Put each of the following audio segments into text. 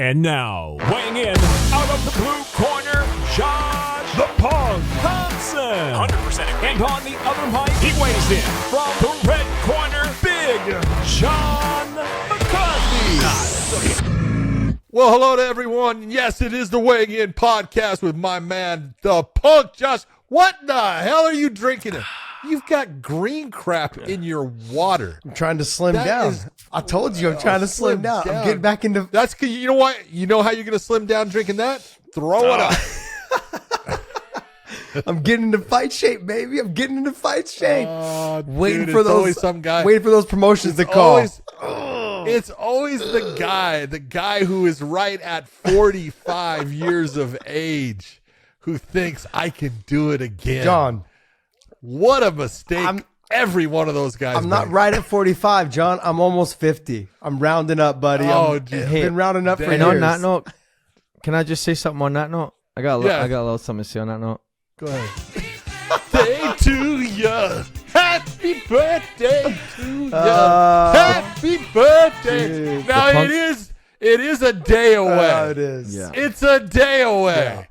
And now, weighing in out of the blue corner, Josh the Punk Thomson. 100% agree. And on the other mic, he weighs in from the red corner, Big John McCarthy. Well, hello to everyone. Yes, it is the Weighing In podcast with my man, the Punk Josh. What the hell are you drinking? You've got green crap in your water. I'm trying to slim down. I told you I'm trying to slim down. I'm getting back into... That's because, you know what? You know how you're going to slim down drinking that? Throw it up. I'm getting into fight shape, baby. I'm getting into fight shape. Waiting for those promotions to call. It's always the guy who is right at 45 years of age who thinks I can do it again. John. What a mistake. Every one of those guys. I'm not right at 45, John. I'm almost 50. I'm rounding up, buddy. I've been rounding up for years. And on that note, can I just say something on that note? I got a little something to say on that note. Go ahead. Day to ya. Happy birthday to ya. Happy birthday. Dude, now it is a day away. It is. Yeah. It's a day away. Yeah.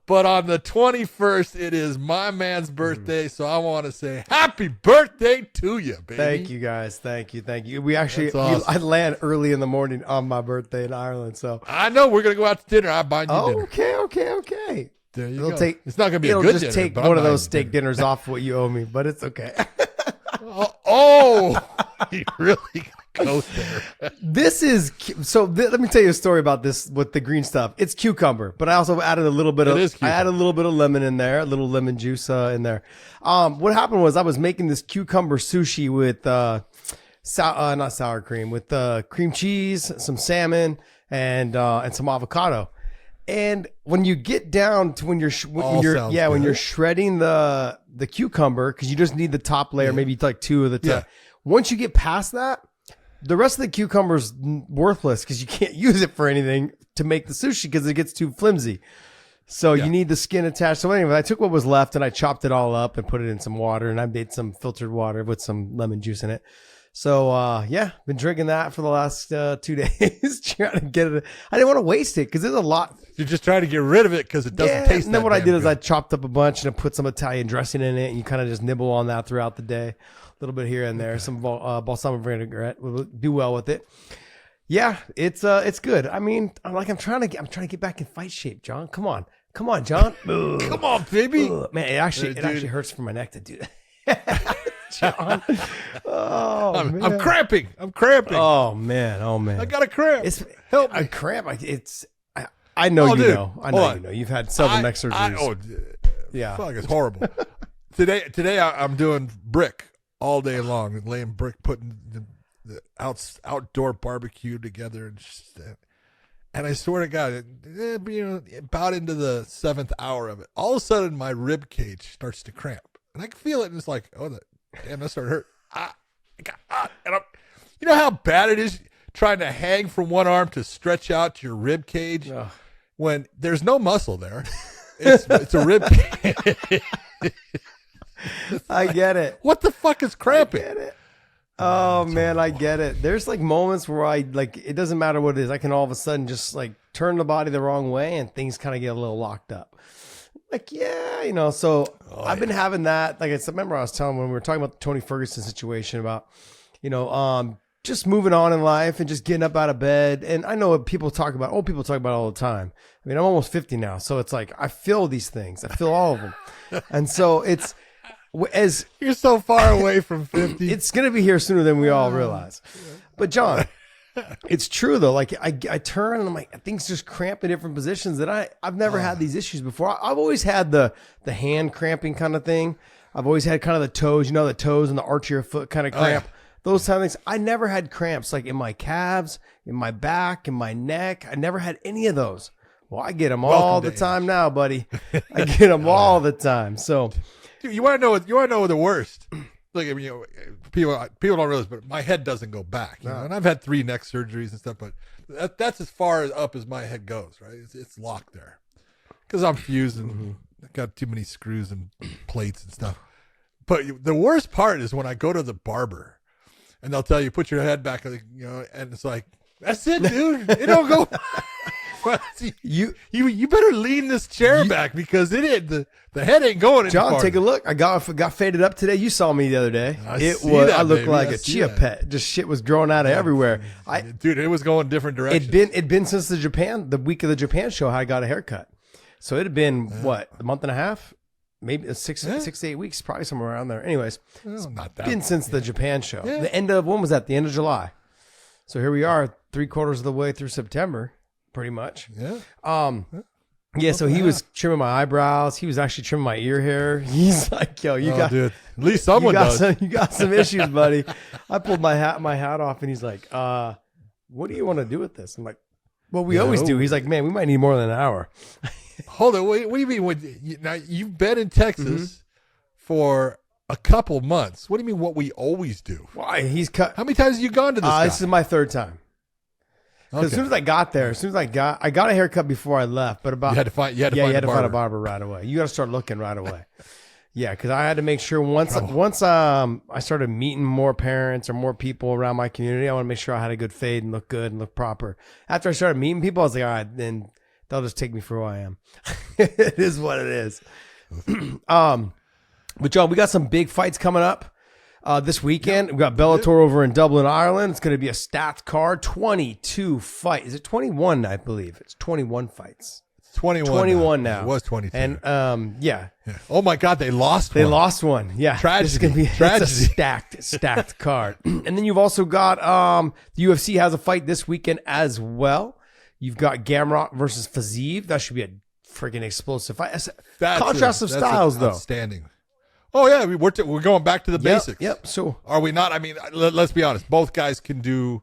But on the 21st, it is my man's birthday, so I want to say happy birthday to you, baby. Thank you, guys. Thank you. We actually, awesome. I land early in the morning on my birthday in Ireland, so. I know we're going to go out to dinner. I'll buy you dinner. Okay. There you go. It's not going to be a good dinner. It'll just take one of those steak dinners off what you owe me, but it's okay. You really go there. Let me tell you a story about this with the green stuff. It's cucumber, but I also added a little bit of lemon in there, a little lemon juice in there. What happened was I was making this cucumber sushi with not sour cream, with cream cheese, some salmon, and some avocado. And when you get down to when you're shredding the cucumber, because you just need the top layer, maybe like two of the top. Yeah. Once you get past that, the rest of the cucumber is worthless because you can't use it for anything to make the sushi because it gets too flimsy. So you need the skin attached. So anyway, I took what was left and I chopped it all up and put it in some water, and I made some filtered water with some lemon juice in it. So been drinking that for the last 2 days, trying to get it. I didn't want to waste it because there's a lot. You're just trying to get rid of it because it doesn't taste. And then what I did good. is I chopped up a bunch and I put some Italian dressing in it, and you kind of just nibble on that throughout the day, a little bit here and there. Some balsamic vinaigrette will do well with it. Yeah, it's good. I mean, I'm trying to get back in fight shape, John. Come on, John. Come on, baby. Man, it actually hurts for my neck to do that. John. I'm cramping. Oh man. I got a cramp. Help me. A cramp. I know you know. I know you know. You've had several neck surgeries. Yeah. Fuck, it's horrible. Today I'm doing brick all day long, laying brick, putting the outdoor barbecue together, and I swear to God, about into the 7th hour of it, all of a sudden my rib cage starts to cramp, and I can feel it, and it's like, damn, that started hurt. You know how bad it is trying to hang from one arm to stretch out your rib cage when there's no muscle there. It's a rib cage. I get it. What the fuck is cramping? I get it. Oh man, I get it. There's like moments where it doesn't matter what it is. I can all of a sudden just like turn the body the wrong way and things kind of get a little locked up. Like, so I've been having that. Like I said, remember I was telling when we were talking about the Tony Ferguson situation about, just moving on in life and just getting up out of bed. And I know what people talk about. Old people talk about it all the time. I mean, I'm almost 50 now. So it's like, I feel these things. I feel all of them. And so it's, as you're so far away from 50, it's going to be here sooner than we all realize. But John, it's true though. Like I turn and I'm like, things just cramp in different positions that I've never had these issues before. I've always had the hand cramping kind of thing. I've always had kind of the toes, the toes and the arch of your foot kind of cramp. Those kind of things. I never had cramps like in my calves, in my back, in my neck. I never had any of those. Well, I get them all the time now, buddy. I get them all the time. So, dude, you want to know the worst? Like, I mean, people don't realize, but my head doesn't go back. And I've had 3 neck surgeries and stuff, but that's as far up as my head goes. Right? It's locked there because I'm fused and I've got too many screws and plates and stuff. But the worst part is when I go to the barber. And they'll tell you, put your head back, and it's like, that's it, dude. It don't go. You better lean this chair back because the head ain't going. John, take a look. I got faded up today. You saw me the other day. I looked like a chia pet. Just shit was growing out of everywhere. Dude, it was going different directions. It'd been since the week of the Japan show I got a haircut. So it had been a month and a half, maybe 6 to 8 weeks, probably somewhere around there. Anyways, it's not that been since the Japan show. Yeah. The end of when was that? The end of July. So here we are, 3/4 of the way through September, pretty much. Yeah. So he was trimming my eyebrows. He was actually trimming my ear hair. He's like, "Yo, dude. At least someone does. You got some issues, buddy." I pulled my hat off, and he's like, "What do you want to do with this?" I'm like, "Well, we always do." He's like, "Man, we might need more than an hour." Hold on. What do you mean? Now you've been in Texas for a couple months. What do you mean? What we always do? Why he's cut? How many times have you gone to this guy? This is my third time. As soon as I got I got a haircut before I left, but about you had to find a barber right away. You got to start looking right away. Yeah, because I had to make sure once I started meeting more parents or more people around my community, I want to make sure I had a good fade and look good and look proper. After I started meeting people, I was like, all right, then they'll just take me for who I am. It is what it is. But John, we got some big fights coming up. This weekend, we got Bellator over in Dublin, Ireland. It's going to be a stacked card, 22 fights. Is it 21? I believe it's 21 fights. It's 21. 21 now. It was 22. And yeah. Oh my God, they lost. They lost one. Yeah, tragedy. It's a stacked card. And then you've also got the UFC has a fight this weekend as well. You've got Gamrot versus Fiziev. That should be a freaking explosive fight. Contrast of styles, though. Outstanding. Oh yeah, we're going back to the basics. Yep. So are we not? I mean, let's be honest. Both guys can do.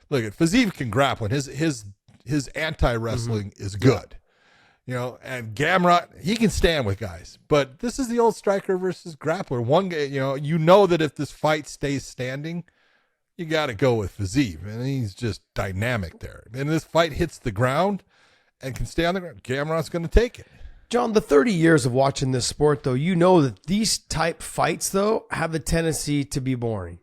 Look at Fiziev can grappling. His anti-wrestling is good. You know, and Gamrot, he can stand with guys. But this is the old striker versus grappler. One guy, you know that if this fight stays standing, you got to go with Fiziev, and he's just dynamic there. And this fight hits the ground and can stay on the ground. Gamrot's going to take it. John, the 30 years of watching this sport, though, you know that these type fights, though, have a tendency to be boring.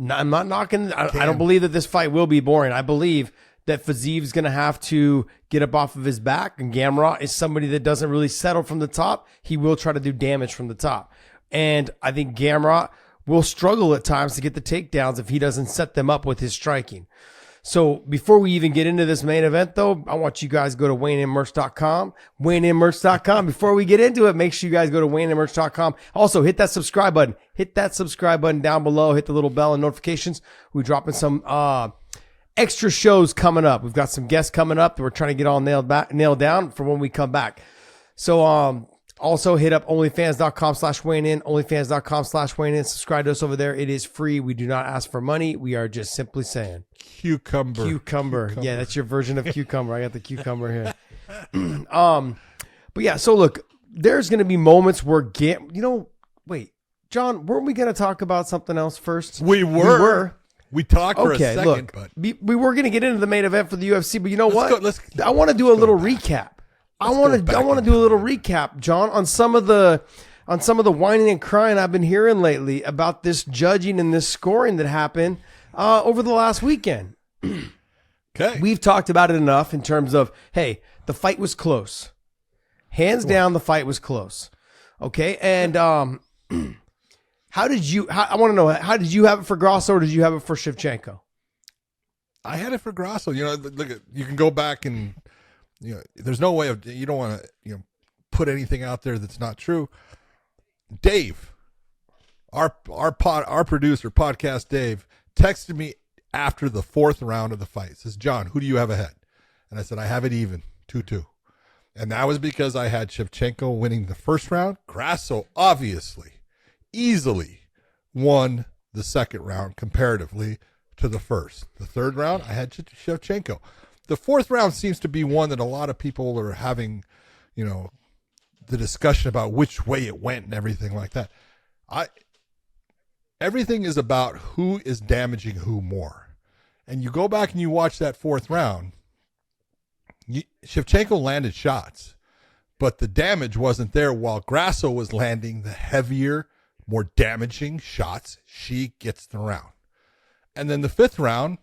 I'm not knocking. I don't believe that this fight will be boring. I believe that Fiziev's going to have to get up off of his back, and Gamrot is somebody that doesn't really settle from the top. He will try to do damage from the top. And I think Gamrot will struggle at times to get the takedowns if he doesn't set them up with his striking. So before we even get into this main event, though, I want you guys to go to WayneInMerch.com. WayneInMerch.com. Before we get into it, make sure you guys go to WayneInMerch.com. Also, hit that subscribe button. Hit that subscribe button down below. Hit the little bell and notifications. We're dropping some extra shows coming up. We've got some guests coming up that we're trying to get all nailed down for when we come back. So also hit up onlyfans.com/WayneIn, onlyfans.com/WayneIn. Subscribe to us over there. It is free. We do not ask for money. We are just simply saying Cucumber. Yeah, that's your version of cucumber. I got the cucumber here. But yeah, so look, there's going to be moments where wait, John, weren't we going to talk about something else first? We were. We talked for a second, look, but we were going to get into the main event for the UFC, but you know what? I want to do a little recap. I want to do a little recap, John, on some of the whining and crying I've been hearing lately about this judging and this scoring that happened over the last weekend. Okay. We've talked about it enough in terms of, hey, the fight was close. Hands down, the fight was close. Okay, and I want to know, how did you have it for Grasso or did you have it for Shevchenko? I had it for Grasso. Look, you can go back and there's no way you don't want to put anything out there that's not true. Dave, our producer, podcast Dave, texted me after the fourth round of the fight. Says, John, who do you have ahead? And I said, I have it even, 2-2. And that was because I had Shevchenko winning the first round. Grasso obviously, easily won the second round comparatively to the first. The third round, I had Shevchenko. The fourth round seems to be one that a lot of people are having, the discussion about which way it went and everything like that. Everything is about who is damaging who more. And you go back and you watch that fourth round, Shevchenko landed shots, but the damage wasn't there while Grasso was landing the heavier, more damaging shots. She gets the round. And then the fifth round,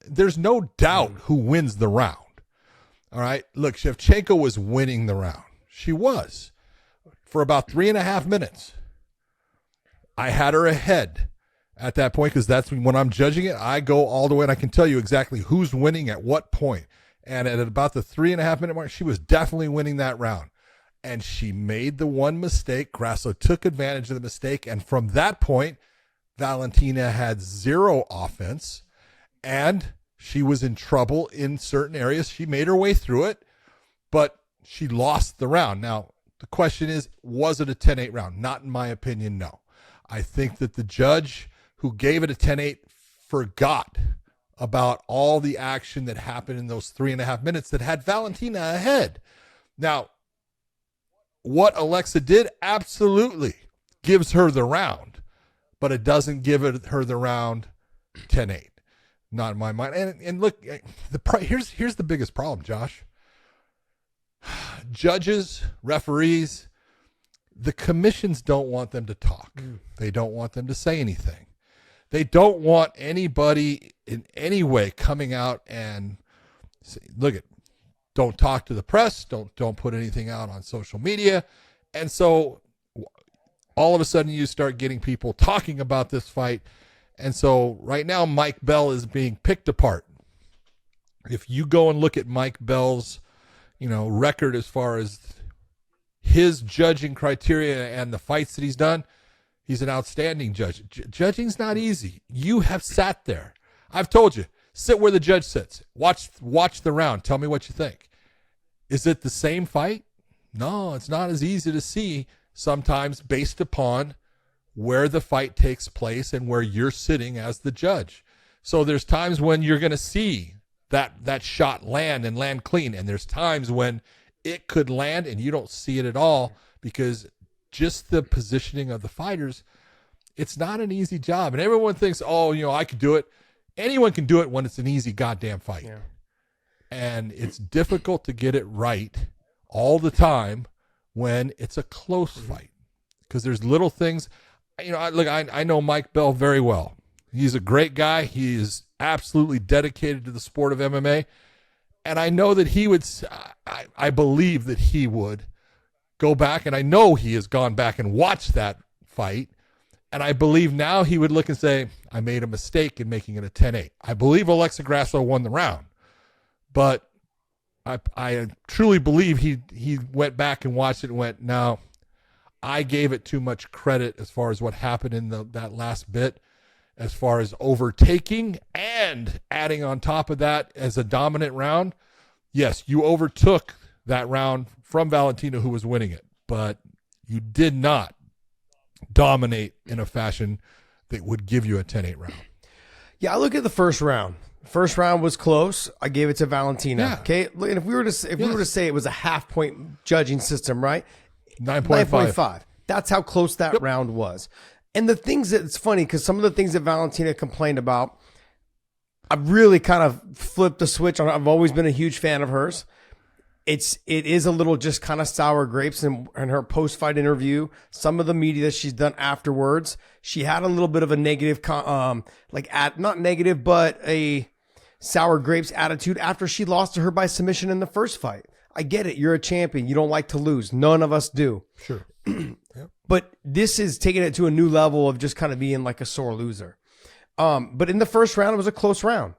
there's no doubt who wins the round. All right. Look, Shevchenko was winning the round. She was for about 3.5 minutes. I had her ahead at that point because that's when I'm judging it. I go all the way and I can tell you exactly who's winning at what point. And at about the 3.5 minute mark, she was definitely winning that round. And she made the one mistake. Grasso took advantage of the mistake. And from that point, Valentina had zero offense. And she was in trouble in certain areas. She made her way through it, but she lost the round. Now, the question is, was it a 10-8 round? Not in my opinion, no. I think that the judge who gave it a 10-8 forgot about all the action that happened in those 3.5 minutes that had Valentina ahead. Now, what Alexa did absolutely gives her the round, but it doesn't give her the round 10-8. Not in my mind. And look, here's the biggest problem, Josh. Judges, referees, the commissions don't want them to talk. They don't want them to say anything. They don't want anybody in any way coming out and say, look, don't talk to the press. Don't put anything out on social media. And so all of a sudden you start getting people talking about this fight. And so right now Mike Bell is being picked apart. If you go and look at Mike Bell's, record as far as his judging criteria and the fights that he's done, he's an outstanding judge. Judging's not easy. You have sat there. I've told you, sit where the judge sits. Watch the round. Tell me what you think. Is it the same fight? No, it's not as easy to see sometimes based upon where the fight takes place and where you're sitting as the judge. So there's times when you're going to see that shot land and land clean. And there's times when it could land and you don't see it at all because just the positioning of the fighters, it's not an easy job. And everyone thinks, I could do it. Anyone can do it when it's an easy goddamn fight. Yeah. And it's difficult to get it right all the time when it's a close fight because there's little things. I know Mike Bell very well. He's a great guy. He is absolutely dedicated to the sport of MMA. And I know that he would, I believe that he would go back, and I know he has gone back and watched that fight. And I believe now he would look and say, I made a mistake in making it a 10-8. I believe Alexa Grasso won the round. But I truly believe he went back and watched it and went, no, I gave it too much credit as far as what happened in that last bit, as far as overtaking and adding on top of that as a dominant round. Yes, you overtook that round from Valentina, who was winning it, but you did not dominate in a fashion that would give you a 10-8 round. Yeah, I look at the first round. First round was close. I gave it to Valentina. Yeah. Okay, and if we were to say it was a half-point judging system, right? 9.5. That's how close that round was. And the things that it's funny because some of the things that Valentina complained about, I've really kind of flipped the switch on. I've always been a huge fan of hers. It is a little just kind of sour grapes in her post-fight interview. Some of the media that she's done afterwards, she had a little bit of a negative, not negative, but a sour grapes attitude after she lost to her by submission in the first fight. I get it. You're a champion. You don't like to lose. None of us do. Sure. Yep. But this is taking it to a new level of just kind of being like a sore loser. But in the first round, it was a close round.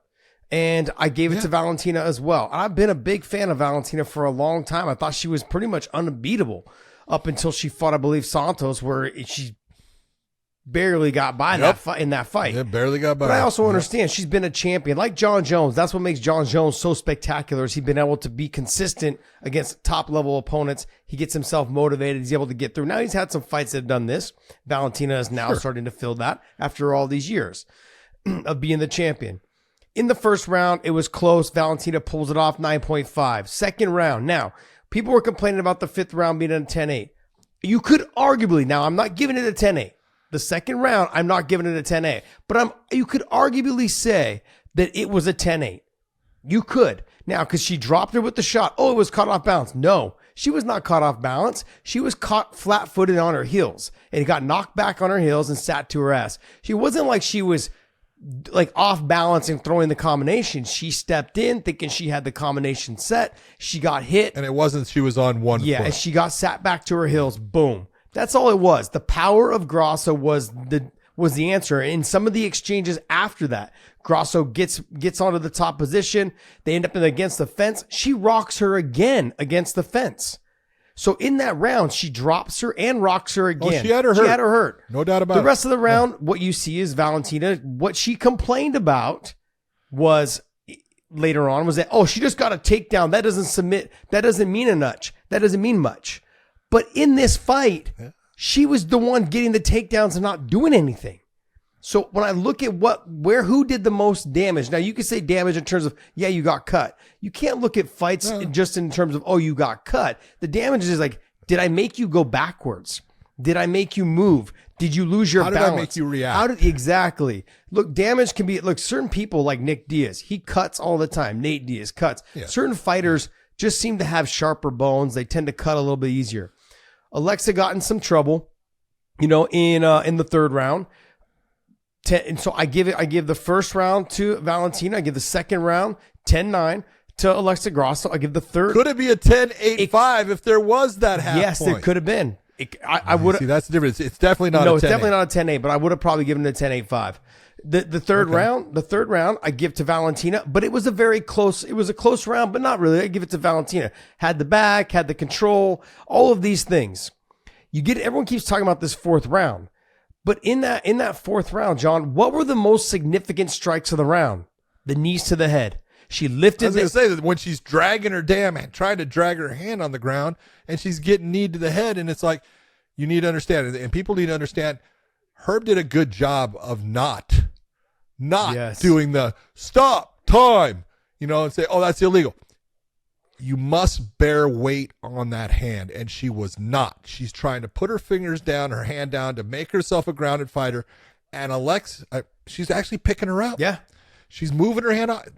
And I gave it to Valentina as well. I've been a big fan of Valentina for a long time. I thought she was pretty much unbeatable up until she fought, I believe, Santos, where she barely got by in that fight. Yeah, barely got by. But I also understand she's been a champion. Like John Jones, that's what makes John Jones so spectacular is he's been able to be consistent against top-level opponents. He gets himself motivated. He's able to get through. Now he's had some fights that have done this. Valentina is now starting to fill that after all these years of being the champion. In the first round, it was close. Valentina pulls it off 9.5. Second round. Now, people were complaining about the fifth round being a 10-8. You could arguably, now I'm not giving it a 10-8. The second round, I'm not giving it a 10-8. But you could arguably say that it was a 10-8. You could. Now, because she dropped her with the shot. Oh, it was caught off balance. No, she was not caught off balance. She was caught flat-footed on her heels. And got knocked back on her heels and sat to her ass. She wasn't like she was like off balance and throwing the combination. She stepped in thinking she had the combination set. She got hit. And it wasn't, she was on one Yeah, foot. and she got sat back to her heels. Boom. That's all it was. The power of Grasso was the answer. In some of the exchanges after that, Grasso gets onto the top position. They end up against the fence. She rocks her again against the fence. So in that round, she drops her and rocks her again. Oh, she had her hurt. No doubt about it. The rest of the round, what you see is Valentina, what she complained about was later on was that, oh, she just got a takedown. That doesn't submit. That doesn't mean much. That doesn't mean much. But in this fight, she was the one getting the takedowns and not doing anything. So when I look at who did the most damage, now you can say damage in terms of, yeah, you got cut. You can't look at fights just in terms of, oh, you got cut. The damage is like, did I make you go backwards? Did I make you move? Did you lose your balance? How did I make you react? Exactly. Look, damage can be, look, certain people like Nick Diaz, he cuts all the time. Nate Diaz cuts. Yeah. Certain fighters just seem to have sharper bones. They tend to cut a little bit easier. Alexa got in some trouble, in the third round. And so I give the first round to Valentina. I give the second round 10-9 to Alexa Grasso. I give the third. Could it be a 10-8-5 if there was that half yes, point? There could have been. I would see. That's the difference. It's definitely not. No, a 10-8. it's definitely not a 10-8. But I would have probably given it a 10-8-5. The third round, I give to Valentina. But it was a close round, but not really. I give it to Valentina. Had the back, had the control, all of these things. Everyone keeps talking about this fourth round. But in that fourth round, John, what were the most significant strikes of the round? The knees to the head. She lifted. I was going to say that when she's dragging her trying to drag her hand on the ground, and she's getting knee to the head, and it's like, you need to understand, and people need to understand, Herb did a good job of not doing the stop time, and say, oh, that's illegal. You must bear weight on that hand, and she was not. She's trying to put her fingers down, her hand down to make herself a grounded fighter, and Alexa, she's actually picking her up. Yeah. She's moving her hand out.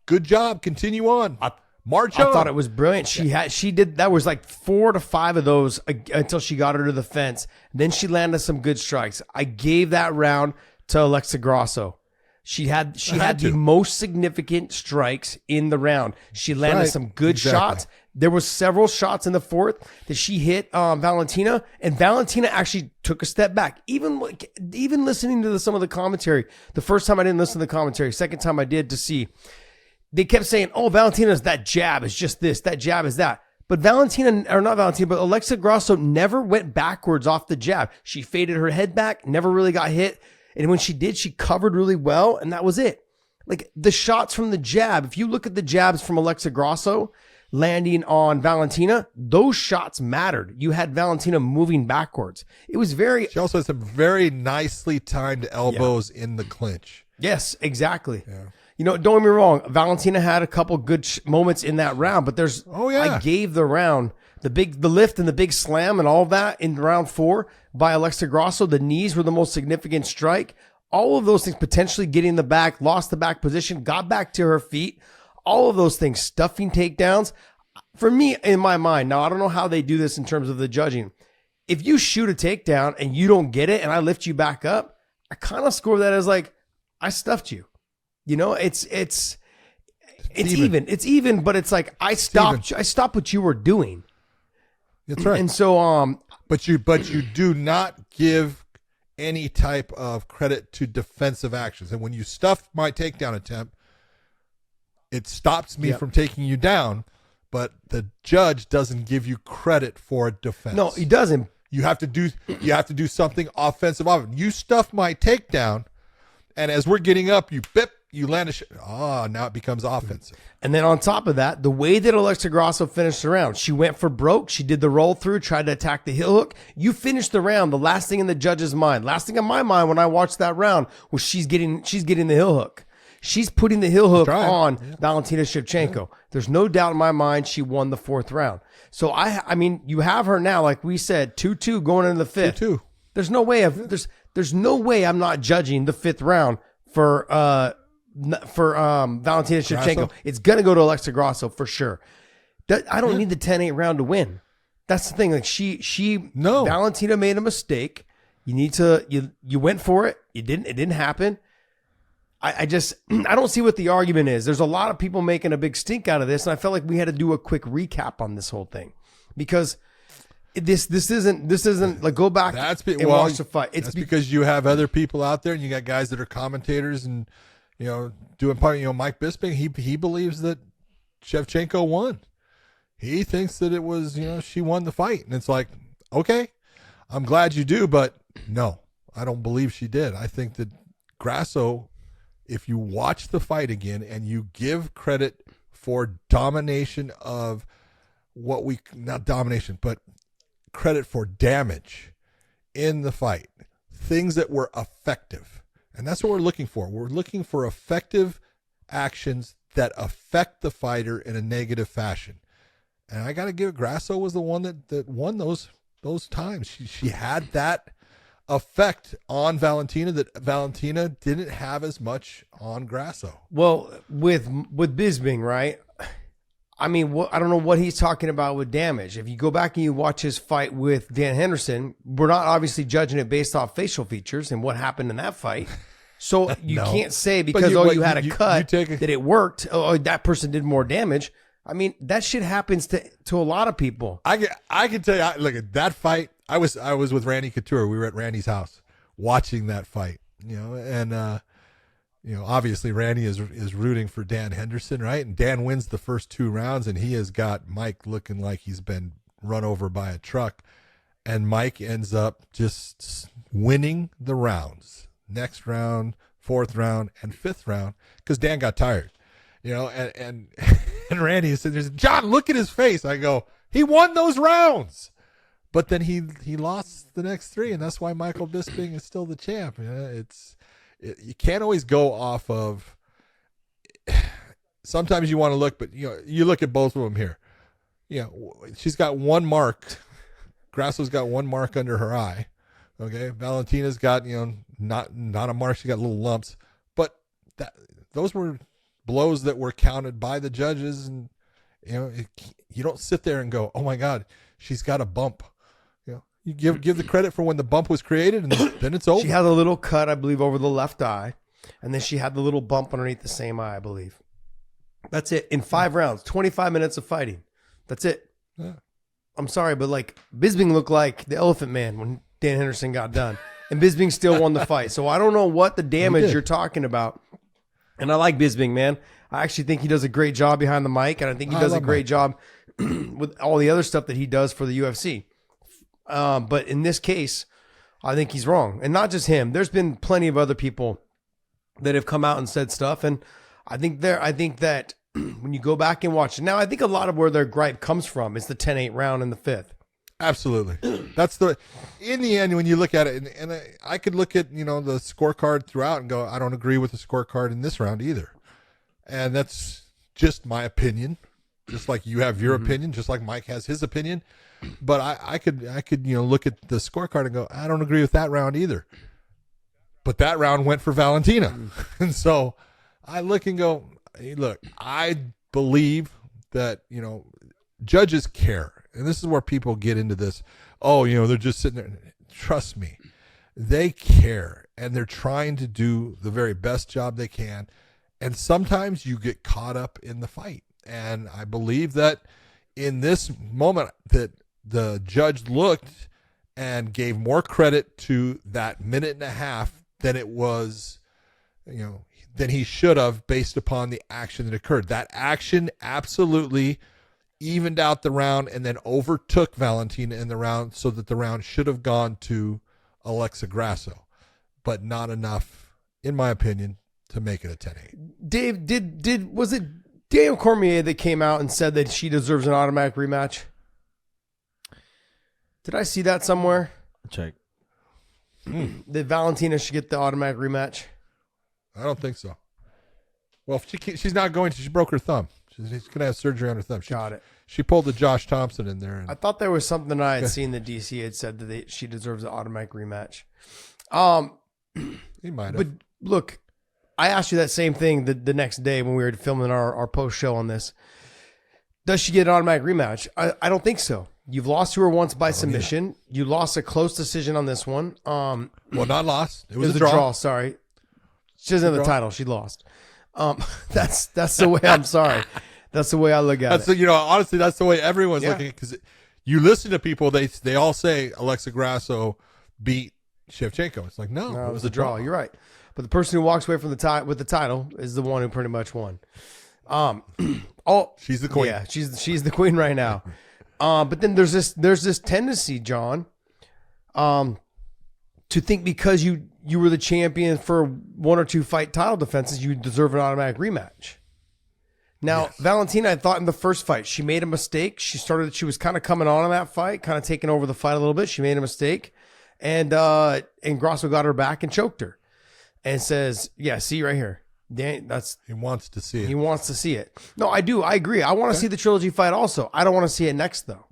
Good job. Continue on. March on. I thought it was brilliant. She did, that was like 4 to 5 of those until she got her to the fence. Then she landed some good strikes. I gave that round to Alexa Grasso. She had the most significant strikes in the round. She landed some good shots. There was several shots in the fourth that she hit Valentina, and Valentina actually took a step back. Even listening to some of the commentary, the first time I didn't listen to the commentary, second time I did to see, they kept saying, "Oh, Valentina's that jab is just this, that jab is that." But but Alexa Grasso never went backwards off the jab. She faded her head back, never really got hit. And when she did, she covered really well, and that was it. Like the shots from the jab, if you look at the jabs from Alexa Grasso landing on Valentina, those shots mattered. You had Valentina moving backwards. It was She also had some very nicely timed elbows in the clinch. Yes, exactly. Yeah. Don't get me wrong. Valentina had a couple good moments in that round, but I gave the round, the lift and the big slam and all that in round 4 by Alexa Grasso. The knees were the most significant strike. All of those things, potentially getting the back, lost the back position, got back to her feet. All of those things, stuffing takedowns. For me, in my mind, now I don't know how they do this in terms of the judging. If you shoot a takedown and you don't get it and I lift you back up, I kind of score that as like, I stuffed you. It's even. It's even, but it's like I stopped what you were doing. That's right. And so but you do not give any type of credit to defensive actions. And when you stuff my takedown attempt, it stops me from taking you down, but the judge doesn't give you credit for defense. No, he doesn't. You have to do something offensive. You stuff my takedown, and as we're getting up, you land a shot. Now it becomes offensive. And then on top of that, the way that Alexa Grasso finished the round, she went for broke. She did the roll through, tried to attack the heel hook. You finished the round. The last thing in the judge's mind, last thing in my mind when I watched that round was she's getting the heel hook. She's putting the heel hook on Valentina Shevchenko. Yeah. There's no doubt in my mind she won the fourth round. So I mean, you have her now, like we said, 2-2 going into the fifth. 2-2. There's no way there's no way I'm not judging the fifth round for Valentina Shevchenko. Grasso? It's gonna go to Alexa Grasso for sure. I don't need the 10-8 round to win. That's the thing. Like Valentina made a mistake. You went for it. It didn't happen. I don't see what the argument is. There's a lot of people making a big stink out of this, and I felt like we had to do a quick recap on this whole thing because this isn't like go back and watch the fight. It's because you have other people out there, and you got guys that are commentators and doing part. Mike Bisping, he believes that Shevchenko won. He thinks that it was she won the fight, and it's like, okay, I'm glad you do, but no, I don't believe she did. I think that Grasso, if you watch the fight again and you give credit for domination of not domination, but credit for damage in the fight, things that were effective. And that's what we're looking for. We're looking for effective actions that affect the fighter in a negative fashion. And I got to give Grasso was the one that won those times. She had that effect on Valentina that Valentina didn't have as much on Grasso. Well, with Bisping, right? I mean, I don't know what he's talking about with damage. If you go back and you watch his fight with Dan Henderson, we're not obviously judging it based off facial features and what happened in that fight. So you can't say because you had a cut that it worked. Oh, that person did more damage. I mean, that shit happens to a lot of people. I can tell you, look at that fight. I was with Randy Couture. We were at Randy's house watching that fight, and obviously Randy is rooting for Dan Henderson, right? And Dan wins the first 2 rounds, and he has got Mike looking like he's been run over by a truck, and Mike ends up just winning the rounds. Next round, 4th round, and 5th round because Dan got tired, and Randy is sitting there, John, look at his face. I go, he won those rounds. But then he lost the next 3, and that's why Michael Bisping is still the champ. You can't always go off of. Sometimes you want to look, but you look at both of them here. She's got 1 mark. Grasso's got 1 mark under her eye. Okay, Valentina's got not a mark. She got little lumps, but those were blows that were counted by the judges, and you don't sit there and go, oh my God, she's got a bump. You give the credit for when the bump was created, and then it's over. She had a little cut, I believe, over the left eye, and then she had the little bump underneath the same eye, I believe. That's it. In 5 rounds, 25 minutes of fighting. That's it. Yeah. I'm sorry, but Bisping looked like the Elephant Man when Dan Henderson got done, and Bisping still won the fight. So I don't know what the damage you're talking about. And I like Bisping, man. I actually think he does a great job behind the mic, and I think he does a great job with all the other stuff that he does for the UFC. But in this case, I think he's wrong. And not just him. There's been plenty of other people that have come out and said stuff. And I think that when you go back and watch it, now I think a lot of where their gripe comes from is the 10-8 round in the 5th. Absolutely. That's in the end, when you look at it, and I could look at, the scorecard throughout and go, I don't agree with the scorecard in this round either. And that's just my opinion. Just like you have your opinion, just like Mike has his opinion. But I could look at the scorecard and go, I don't agree with that round either. But that round went for Valentina. And so I look and go, hey, look, I believe that, judges care. And this is where people get into this. Oh, they're just sitting there. Trust me, they care. And they're trying to do the very best job they can. And sometimes you get caught up in the fight. And I believe that in this moment that the judge looked and gave more credit to that 1.5 minutes than it was, than he should have based upon the action that occurred. That action absolutely evened out the round and then overtook Valentina in the round so that the round should have gone to Alexa Grasso, but not enough, in my opinion, to make it a 10-8. Dave, was it Daniel Cormier that came out and said that she deserves an automatic rematch? Did I see that somewhere? Check. That Valentina should get the automatic rematch? I don't think so. Well, she's not going to. She broke her thumb. She's going to have surgery on her thumb. Got it. She pulled the Josh Thomson in there. I thought there was something I had seen that DC had said that she deserves an automatic rematch. He might have. But look, I asked you that same thing the next day when we were filming our post show on this. Does she get an automatic rematch? I don't think so. You've lost to her once by submission. Yeah. You lost a close decision on this one. Well, not lost. It was a draw. Sorry. She doesn't have the title. She lost. That's the way. I'm sorry. That's the way I look at it. Honestly, that's the way everyone's looking at it, because you listen to people, they all say Alexa Grasso beat Shevchenko. It's like, no, it was a draw. You're right. But the person who walks away from with the title is the one who pretty much won. She's the queen. Yeah, she's the queen right now. But then there's this tendency, John, to think because you were the champion for 1 or 2 fight title defenses, you deserve an automatic rematch. Now, yes. Valentina, I thought in the first fight, she made a mistake. She was kind of coming on in that fight, kind of taking over the fight a little bit. She made a mistake, and Grasso got her back and choked her, and says, "Yeah, see right here, he wants to see it. He wants to see it." No, I do. I agree. I want to see the trilogy fight also. I don't want to see it next though.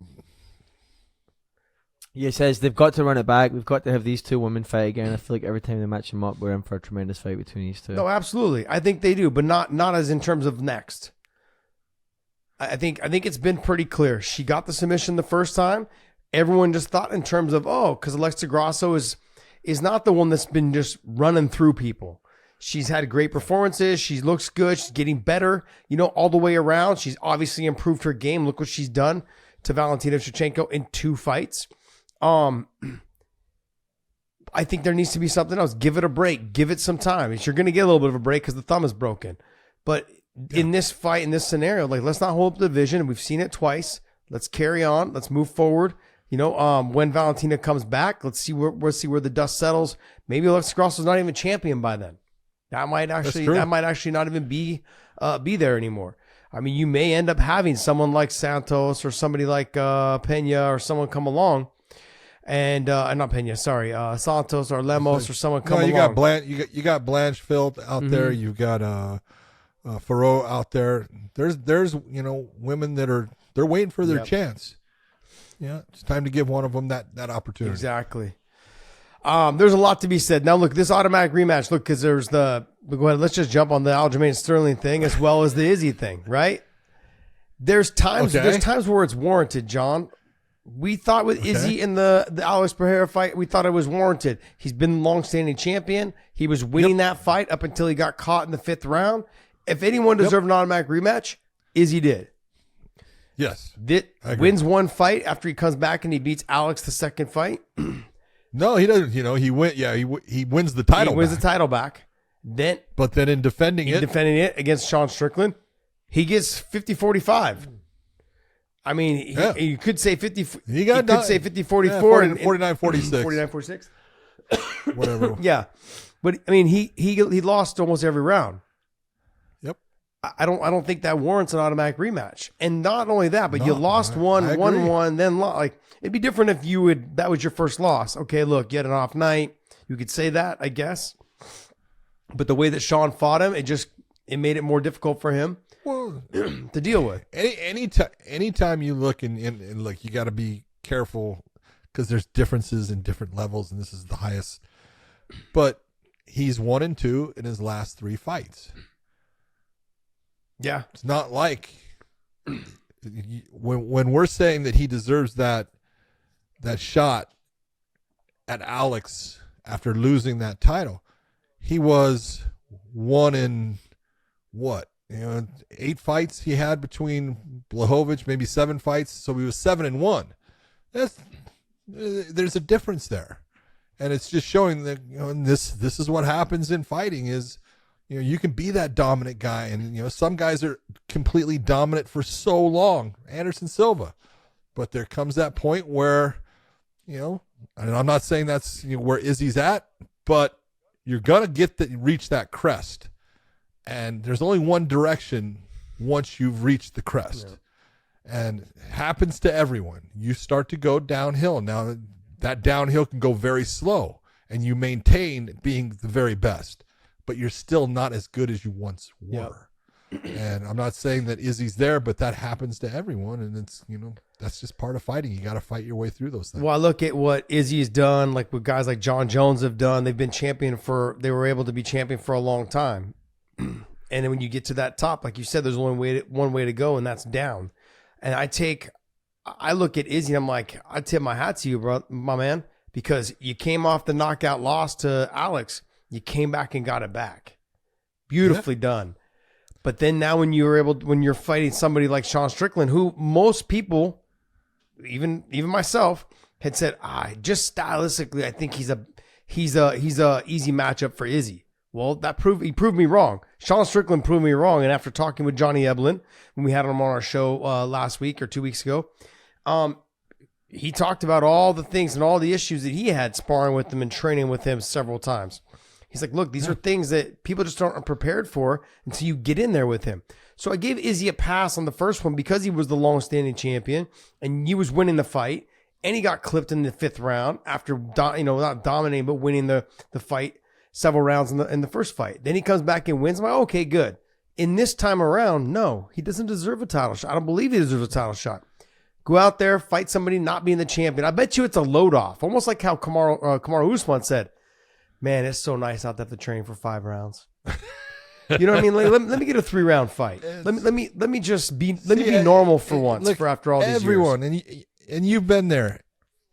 He says they've got to run it back. We've got to have these 2 women fight again. I feel like every time they match them up, we're in for a tremendous fight between these 2. No, absolutely. I think they do, but not as in terms of next. I think it's been pretty clear. She got the submission the first time. Everyone just thought in terms of, because Alexa Grasso is not the one that's been just running through people. She's had great performances. She looks good. She's getting better, all the way around. She's obviously improved her game. Look what she's done to Valentina Shevchenko in 2 fights. I think there needs to be something else. Give it a break. Give it some time. You're going to get a little bit of a break because the thumb is broken. But in this fight, in this scenario, let's not hold up the division. We've seen it twice. Let's carry on. Let's move forward. When Valentina comes back, let's see where the dust settles. Maybe Alexa Grasso's not even champion by then. That might actually not even be there anymore. I mean, you may end up having someone like Santos or somebody like Pena or someone come along. And not Pena, sorry, Santos or Lemos or someone come along. You got Blanchfield out there. You've got Farrow out there. There's women they're waiting for their chance. Yeah, it's time to give one of them that opportunity. Exactly. There's a lot to be said. Now, look, this automatic rematch. Look, because there's go ahead. Let's just jump on the Aljamain Sterling thing as well as the Izzy thing, right? There's times where it's warranted, John. We thought with Izzy in the Alex Pereira fight, we thought it was warranted. He's been longstanding champion. He was winning that fight up until he got caught in the 5th round. If anyone deserved an automatic rematch, Izzy did. Yes. Wins 1 fight after he comes back and he beats Alex the 2nd fight. No, he doesn't. He wins the title. He wins the title back. But then in defending it against Sean Strickland, he gets 50-45. I mean, you could say 50. He could say 50-44 and 49-46. 49-46. Whatever. Yeah, but I mean, he lost almost every round. Yep. I don't think that warrants an automatic rematch. And not only that, but you lost won 1, then lost. It'd be different if that was your first loss. Okay, look, you had an off night. You could say that, I guess. But the way that Sean fought him, it made it more difficult for him to deal with. Anytime you look and look, you got to be careful because there's differences in different levels, and this is the highest. But he's 1-2 in his last 3 fights. Yeah, it's not like when we're saying that he deserves that shot at Alex after losing that title. He was 1 in 8 fights he had between Blachowicz, maybe 7 fights. So he was 7-1. There's a difference there. And it's just showing that, and this is what happens in fighting is, you can be that dominant guy. And, some guys are completely dominant for so long. Anderson Silva. But there comes that point where, and I'm not saying that's where Izzy's at, but you're going to reach that crest. And there's only one direction once you've reached the crest. Yeah. And it happens to everyone. You start to go downhill. Now, that downhill can go very slow, and you maintain being the very best, but you're still not as good as you once were. Yep. And I'm not saying that Izzy's there, but that happens to everyone, and it's, that's just part of fighting. You got to fight your way through those things. Well, I look at what Izzy's done, like what guys like John Jones have done. They've been they were able to be champion for a long time. And then when you get to that top, like you said, there's only one way to go, and that's down. And I look at Izzy, and I'm like, I tip my hat to you, bro, my man, because you came off the knockout loss to Alex. You came back and got it back. Beautifully done. But then now when you're fighting somebody like Sean Strickland, who most people, even myself, had said, just stylistically, I think he's a easy matchup for Izzy. Well, he proved me wrong. Sean Strickland proved me wrong. And after talking with Johnny Eblen, when we had him on our show last week or 2 weeks ago, he talked about all the things and all the issues that he had sparring with him and training with him several times. He's like, look, these are things that people just aren't prepared for until you get in there with him. So I gave Izzy a pass on the first one because he was the long-standing champion and he was winning the fight. And he got clipped in the 5th round after, not dominating, but winning the fight several rounds in the first fight. Then he comes back and wins. I'm like, okay, good. In this time around, no, he doesn't deserve a title shot. I don't believe he deserves a title shot. Go out there, fight somebody not being the champion. I bet you it's a load off. Almost like how Kamaru Usman said, man, it's so nice not to have to train for 5 rounds. You know what I mean? Like, let me get a 3-round fight. Let me be normal for once. Look, for after all these everyone, years. and you've been there.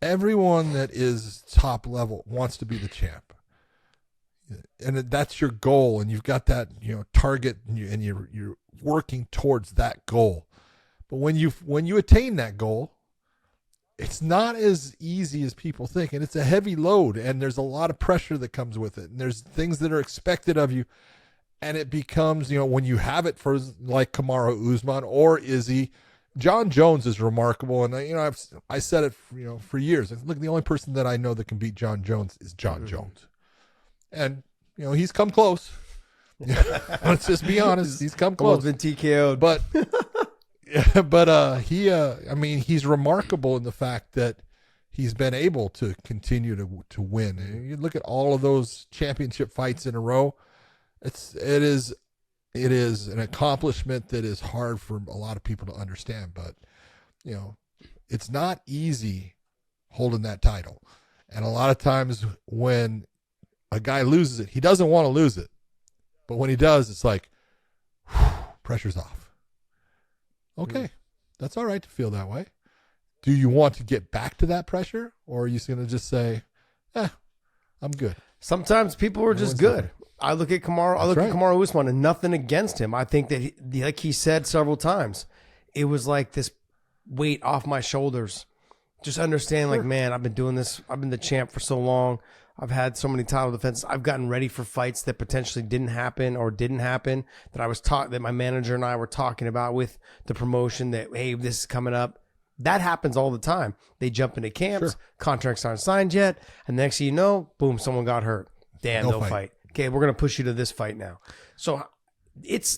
Everyone that is top level wants to be the champ, and that's your goal. And you've got that target, and you're working towards that goal. But when you attain that goal, it's not as easy as people think, and it's a heavy load, and there's a lot of pressure that comes with it, and there's things that are expected of you, and it becomes, when you have it for like Kamaru Usman or Izzy, John Jones is remarkable, and I said it for years. Look, the only person that I know that can beat John Jones is John Jones, and he's come close. Let's just be honest, he's come close. Almost been TKO'd, but. But he's remarkable in the fact that he's been able to continue to win. And you look at all of those championship fights in a row. It is an accomplishment that is hard for a lot of people to understand. But it's not easy holding that title. And a lot of times when a guy loses it, he doesn't want to lose it. But when he does, it's like, pressure's off. Okay, that's all right to feel that way. Do you want to get back to that pressure, or are you going to just say, I'm good? Sometimes people are just good. I look at Kamaru. At Kamaru Usman, and nothing against him. I think that, like he said several times, it was like this weight off my shoulders. Just understand, like, man, I've been doing this. I've been the champ for so long. I've had so many title defenses. I've gotten ready for fights that potentially didn't happen that my manager and I were talking about with the promotion that, hey, this is coming up. That happens all the time. They jump into camps, contracts aren't signed yet, and the next thing you know, boom, someone got hurt. Damn, no fight. Okay, we're going to push you to this fight now. So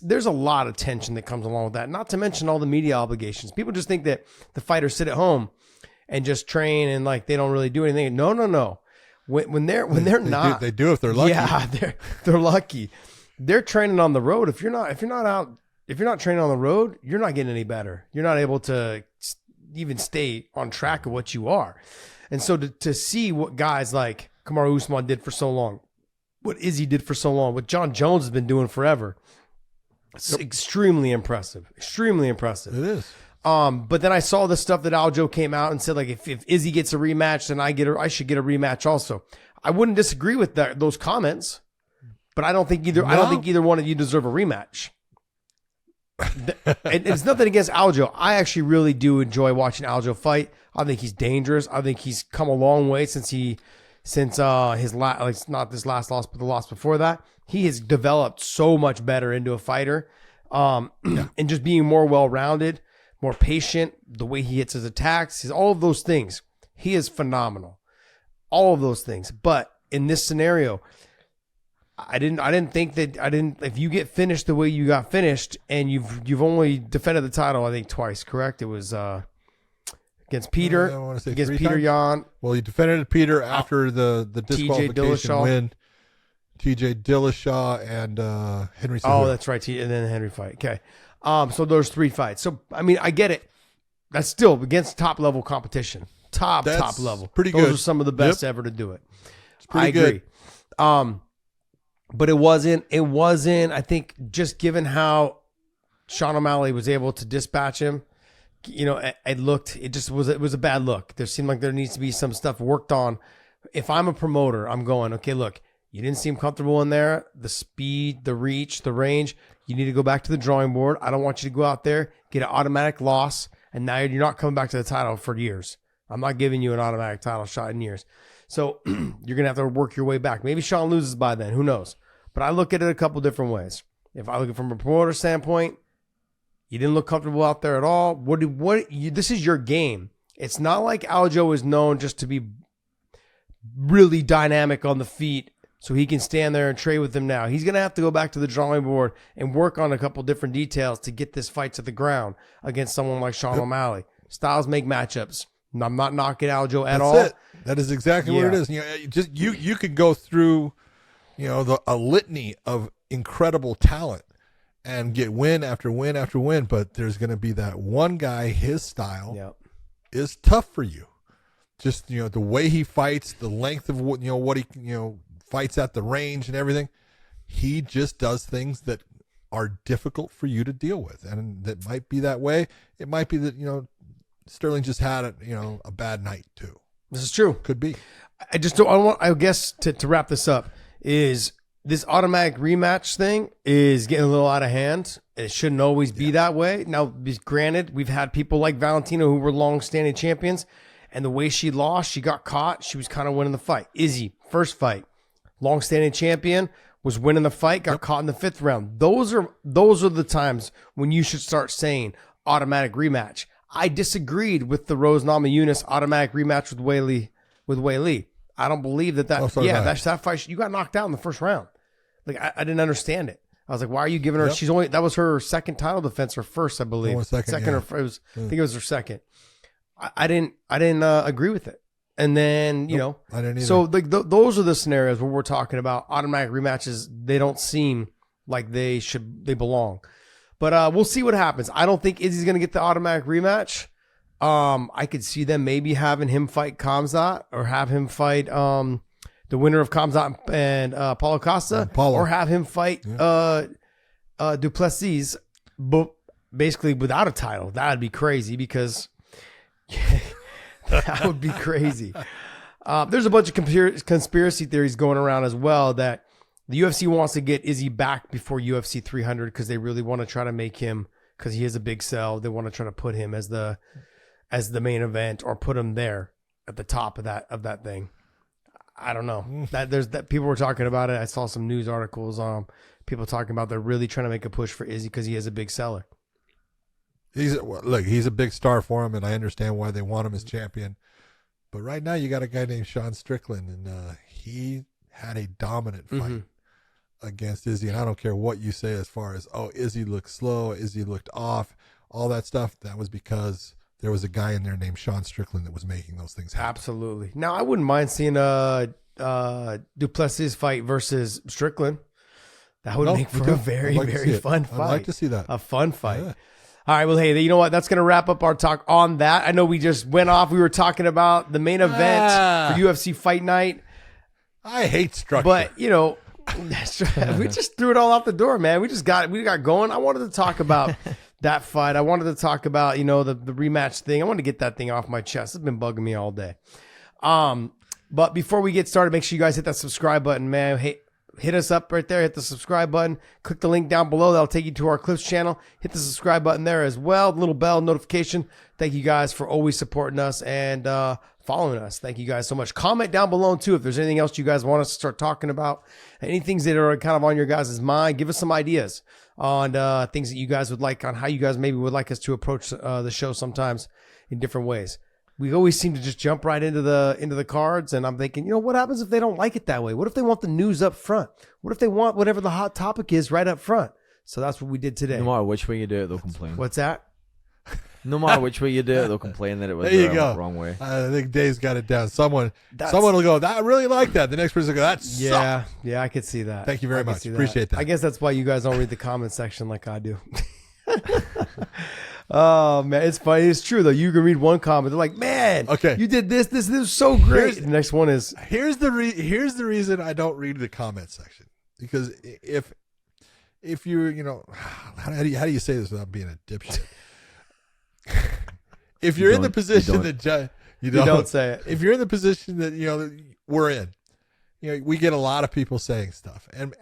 there's a lot of tension that comes along with that, not to mention all the media obligations. People just think that the fighters sit at home and just train and like they don't really do anything. No. When they're not, they do if they're lucky. Yeah, they're lucky. They're training on the road. If you're not training on the road, you're not getting any better. You're not able to even stay on track of what you are. And so to see what guys like Kamaru Usman did for so long, what Izzy did for so long, what John Jones has been doing forever, it's extremely impressive. Extremely impressive. It is. But then I saw the stuff that Aljo came out and said, like, if Izzy gets a rematch, then I should get a rematch also. I wouldn't disagree with those comments, but I don't think either one of you deserve a rematch. It's nothing against Aljo. I actually really do enjoy watching Aljo fight. I think he's dangerous. I think he's come a long way since his not this last loss, but the loss before that. He has developed so much better into a fighter, and just being more well-rounded, more patient, the way he hits his attacks, all of those things. He is phenomenal. All of those things. But in this scenario, if you get finished the way you got finished, and you've only defended the title, I think twice, correct? It was against Peter, against Peter Yan. Well, you defended Peter after the disqualification win. TJ Dillashaw and Henry Cejudo. Oh, that's right. And then the Henry fight. Okay. So those 3 fights. So, I mean, I get it. That's still against top level competition. Top level. Pretty good. Those are some of the best ever to do it. It's pretty good. I agree. But it wasn't, I think, just given how Sean O'Malley was able to dispatch him, it was a bad look. There seemed like there needs to be some stuff worked on. If I'm a promoter, I'm going, okay, look, You didn't seem comfortable in there. The speed, the reach, the range. You need to go back to the drawing board. I don't want you to go out there, get an automatic loss, and now you're not coming back to the title for years. I'm not giving you an automatic title shot in years. So you're going to have to work your way back. Maybe Sean loses by then. Who knows? But I look at it a couple different ways. If I look at it from a promoter standpoint, you didn't look comfortable out there at all. This is your game. It's not like Aljo is known just to be really dynamic on the feet so he can stand there and trade with them now. He's going to have to go back to the drawing board and work on a couple different details to get this fight to the ground against someone like Sean O'Malley. Styles make matchups. I'm not knocking Aljo at all. That's it. That is exactly what it is. You could go through, a litany of incredible talent and get win after win after win, but there's going to be that one guy. His style is tough for you. Just the way he fights, the length of what he fights at, the range and everything. He just does things that are difficult for you to deal with, and that might be that way. It might be that Sterling just had a bad night too. This is true. Could be. I just don't. I guess to wrap this up is this automatic rematch thing is getting a little out of hand. It shouldn't always be that way. Now, granted, we've had people like Valentina who were long-standing champions, and the way she lost, she got caught. She was kind of winning the fight. Izzy, first fight, long-standing champion, was winning the fight, got caught in the 5th round. Those are the times when you should start saying automatic rematch. I disagreed with the Rose Namajunas automatic rematch with Weili. I don't believe that. That fight. You got knocked out in the 1st round. Like I didn't understand it. I was like, why are you giving her? Yep. That was her 2nd title defense, or 1st, I believe. Second, or I think it was her 2nd. I didn't agree with it. And then I didn't either. So those are the scenarios where we're talking about automatic rematches. They don't seem like they belong. But we'll see what happens. I don't think Izzy's going to get the automatic rematch. I could see them maybe having him fight Khamzat, or have him fight the winner of Khamzat and Paulo Costa, or have him fight Duplessis, but basically without a title. That would be crazy, because that would be crazy. There's a bunch of conspiracy theories going around as well that the UFC wants to get Izzy back before UFC 300 because they really want to try to make him, because he is a big sell. They want to try to put him as the main event, or put him there at the top of that thing. I don't know. That people were talking about it. I saw some news articles. People talking about they're really trying to make a push for Izzy because he is a big seller. He's a big star for him, and I understand why they want him as champion. But right now, you got a guy named Sean Strickland, and he had a dominant fight against Izzy. And I don't care what you say as far as, Izzy looked slow, Izzy looked off, all that stuff. That was because there was a guy in there named Sean Strickland that was making those things happen. Absolutely. Now, I wouldn't mind seeing a Duplessis fight versus Strickland. That would make for a very, very fun fight. I'd like to see that. A fun fight. Yeah. All right, well, hey, you know what? That's going to wrap up our talk on that. I know we just went off. We were talking about the main event for UFC Fight Night. I hate structure. But, we just threw it all out the door, man. We got going. I wanted to talk about that fight. I wanted to talk about, the rematch thing. I wanted to get that thing off my chest. It's been bugging me all day. But before we get started, make sure you guys hit that subscribe button, man. Hey, hit us up right there. Hit the subscribe button. Click the link down below. That'll take you to our Clips channel. Hit the subscribe button there as well. Little bell notification. Thank you guys for always supporting us and following us. Thank you guys so much. Comment down below too if there's anything else you guys want us to start talking about. Any things that are kind of on your guys' mind. Give us some ideas on things that you guys would like, on how you guys maybe would like us to approach the show sometimes in different ways. We always seem to just jump right into the cards, and I'm thinking, what happens if they don't like it that way? What if they want the news up front? What if they want whatever the hot topic is right up front? So that's what we did today. No matter which way you do it, they'll complain. What's that? No matter which way you do it, they'll complain that it was the wrong way. I think Dave's got it down. Someone will go, I really like that. The next person will go, that sucked. Yeah, I could see that. Thank you very much. Appreciate that. I guess that's why you guys don't read the comment section like I do. Oh man, it's funny. It's true though. You can read one comment, they're like, "Man, okay, you did this is so great." The next one is, here's the reason I don't read the comment section, because if you're, how do you say this without being a dipshit? If you're in the position that you don't say it. If you're in the position that we're in, we get a lot of people saying stuff, and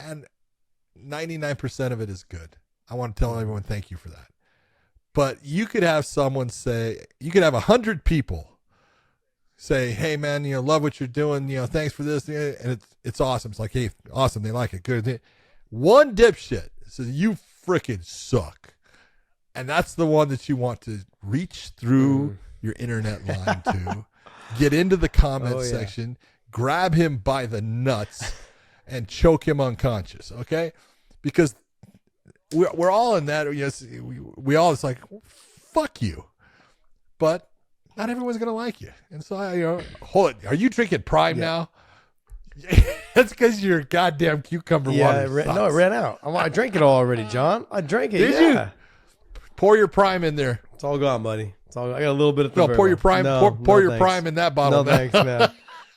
99% of it is good. I want to tell everyone thank you for that. But you could have someone say, you could have 100 people say, hey man, love what you're doing, thanks for this, and it's awesome. It's like, hey, awesome, they like it, good. One dipshit says, you freaking suck. And that's the one that you want to reach through your internet line to, get into the comment section, grab him by the nuts, and choke him unconscious, okay? Because we're all in that, we all, it's like, fuck you. But not everyone's going to like you. And so, hold it. Are you drinking Prime now? That's because your goddamn cucumber water No, it ran out. I drank it all already, John. I drank it. Did you? Pour your Prime in there. It's all gone, buddy. It's all. I got a little bit of the pour your Prime. Pour your Prime in that bottle. No thanks, man.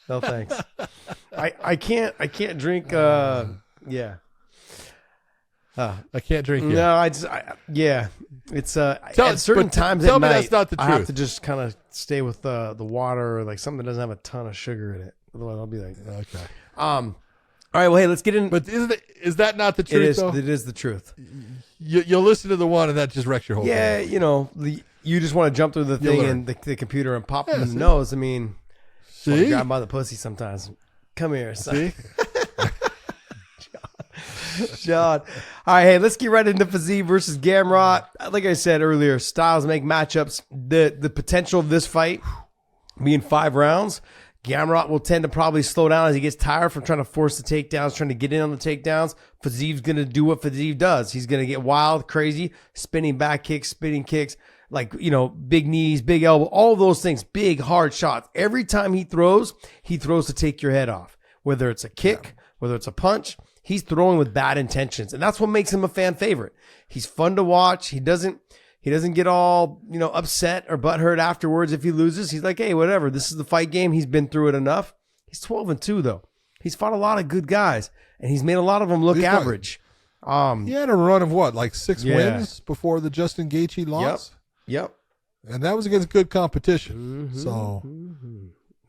No thanks. I can't drink. Yeah. I can't drink. No, It's at certain times at night. That's not the truth. I have to just kind of stay with the water or like something that doesn't have a ton of sugar in it. Otherwise, I'll be like, okay. All right. Well, hey, let's get in. But is that not the truth? Though? It is the truth. You'll listen to the one and that just wrecks your whole. Yeah, thing. You just want to jump through the thing and the computer and pop them in the nose. I mean, see, grab by the pussy sometimes. Come here, son. See. John. All right, hey, let's get right into Fiziev versus Gamrot. Like I said earlier, styles make matchups. The potential of this fight being 5 rounds, Gamrot will tend to probably slow down as he gets tired from trying to force the takedowns, trying to get in on the takedowns. Fiziev's going to do what Fiziev does. He's going to get wild, crazy, spinning back kicks, spinning kicks, like, big knees, big elbow, all those things, big, hard shots. Every time he throws to take your head off, whether it's a kick, whether it's a punch. He's throwing with bad intentions, and that's what makes him a fan favorite. He's fun to watch. He doesn't get all, upset or butthurt afterwards if he loses. He's like, hey, whatever. This is the fight game. He's been through it enough. He's 12-2 though. He's fought a lot of good guys, and he's made a lot of them look average. He had a run of what, like 6 wins before the Justin Gaethje loss? Yep. And that was against good competition. Mm-hmm. So.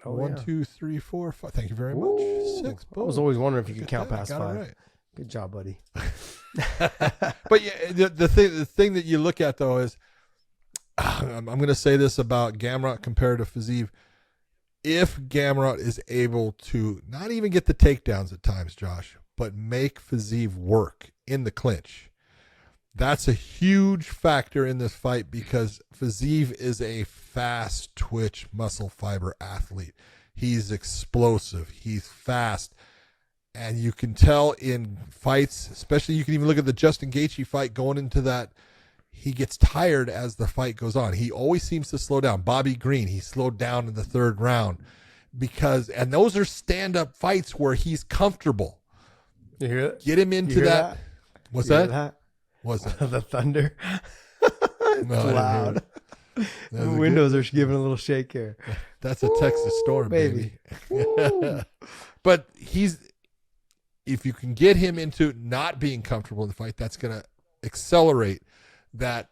Oh, 1, 2, 3, 4, 5. Thank you very much. 6. I was always wondering if you could count past 5. Right. Good job, buddy. But the thing that you look at though is, I'm going to say this about Gamrot compared to Fiziev. If Gamrot is able to not even get the takedowns at times, Josh, but make Fiziev work in the clinch, that's a huge factor in this fight because Fiziev is a fast twitch muscle fiber athlete. He's explosive. He's fast. And you can tell in fights, especially you can even look at the Justin Gaethje fight going into that, he gets tired as the fight goes on. He always seems to slow down. Bobby Green, he slowed down in the 3rd round and those are stand-up fights where he's comfortable. You hear it? Get him into that. What's that? What's that? The thunder. It's loud. The windows are giving a little shake here. That's a Texas storm, baby. But if you can get him into not being comfortable in the fight, that's going to accelerate that,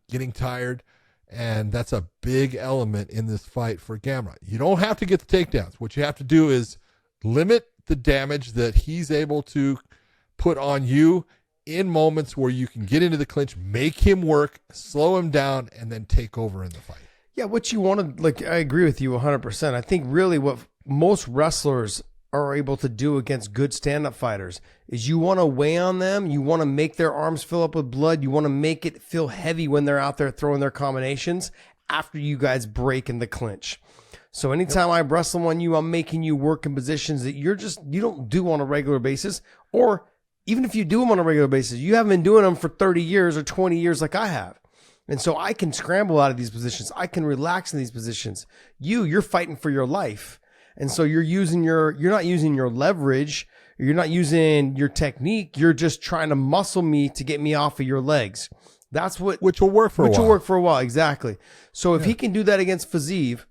getting tired. And that's a big element in this fight for Gamrot. You don't have to get the takedowns. What you have to do is limit the damage that he's able to put on you in moments where you can get into the clinch, make him work, slow him down, and then take over in the fight. Yeah, what you want to, I agree with you 100%. I think really what most wrestlers are able to do against good stand-up fighters is you want to weigh on them, you want to make their arms fill up with blood, you want to make it feel heavy when they're out there throwing their combinations after you guys break in the clinch. So anytime I wrestle on you, I'm making you work in positions that you don't do on a regular basis, or even if you do them on a regular basis, you haven't been doing them for 30 years or 20 years like I have. And so I can scramble out of these positions. I can relax in these positions. You're fighting for your life. And so you're not using your leverage. You're not using your technique. You're just trying to muscle me to get me off of your legs. Which will work for a while. Exactly. So if he can do that against Fiziev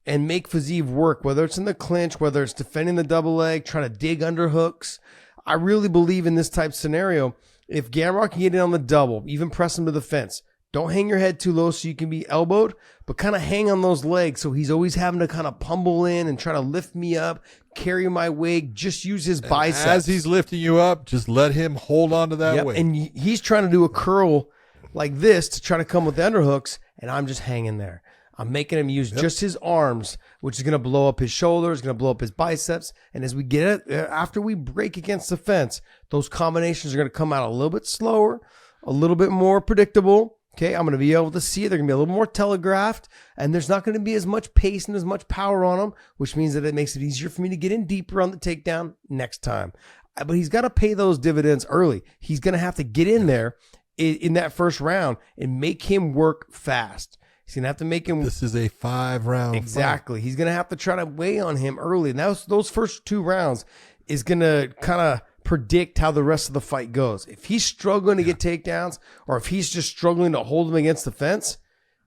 and make Fiziev work, whether it's in the clinch, whether it's defending the double leg, trying to dig under hooks, I really believe in this type scenario, if Gamrot can get in on the double, even press him to the fence, Don't hang your head too low so you can be elbowed, but kind of hang on those legs. So he's always having to kind of pummel in and try to lift me up, carry my weight, just use his biceps. As he's lifting you up, just let him hold on to that weight. And he's trying to do a curl like this to try to come with the underhooks, and I'm just hanging there. I'm making him use just his arms, which is going to blow up his shoulders, going to blow up his biceps. And as we get it, after we break against the fence, those combinations are going to come out a little bit slower, a little bit more predictable. Okay, I'm going to be able to see it. They're going to be a little more telegraphed, and there's not going to be as much pace and as much power on them, which means that it makes it easier for me to get in deeper on the takedown next time. But he's got to pay those dividends early. He's going to have to get in there in that first round and make him work fast. He's going to have to make him. This is a 5-round Exactly. fight. He's going to have to try to weigh on him early. And those first 2 rounds is going to kind of predict how the rest of the fight goes. If he's struggling to get takedowns, or if he's just struggling to hold him against the fence,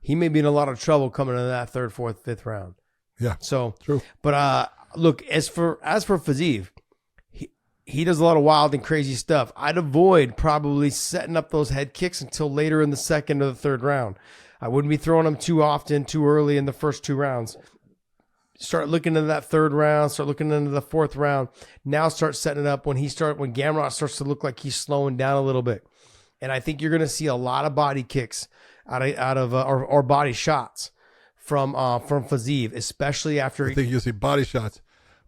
he may be in a lot of trouble coming into that 3rd, 4th, 5th round. Yeah. So true. But look, as for Fiziev, he does a lot of wild and crazy stuff. I'd avoid probably setting up those head kicks until later in the 2nd or the 3rd round. I wouldn't be throwing them too often, too early in the first 2 rounds. Start looking into that 3rd round, start looking into the 4th round. Now start setting it up when Gamrot starts to look like he's slowing down a little bit. And I think you're going to see a lot of body kicks or body shots from Fiziev, especially after. I think you'll see body shots,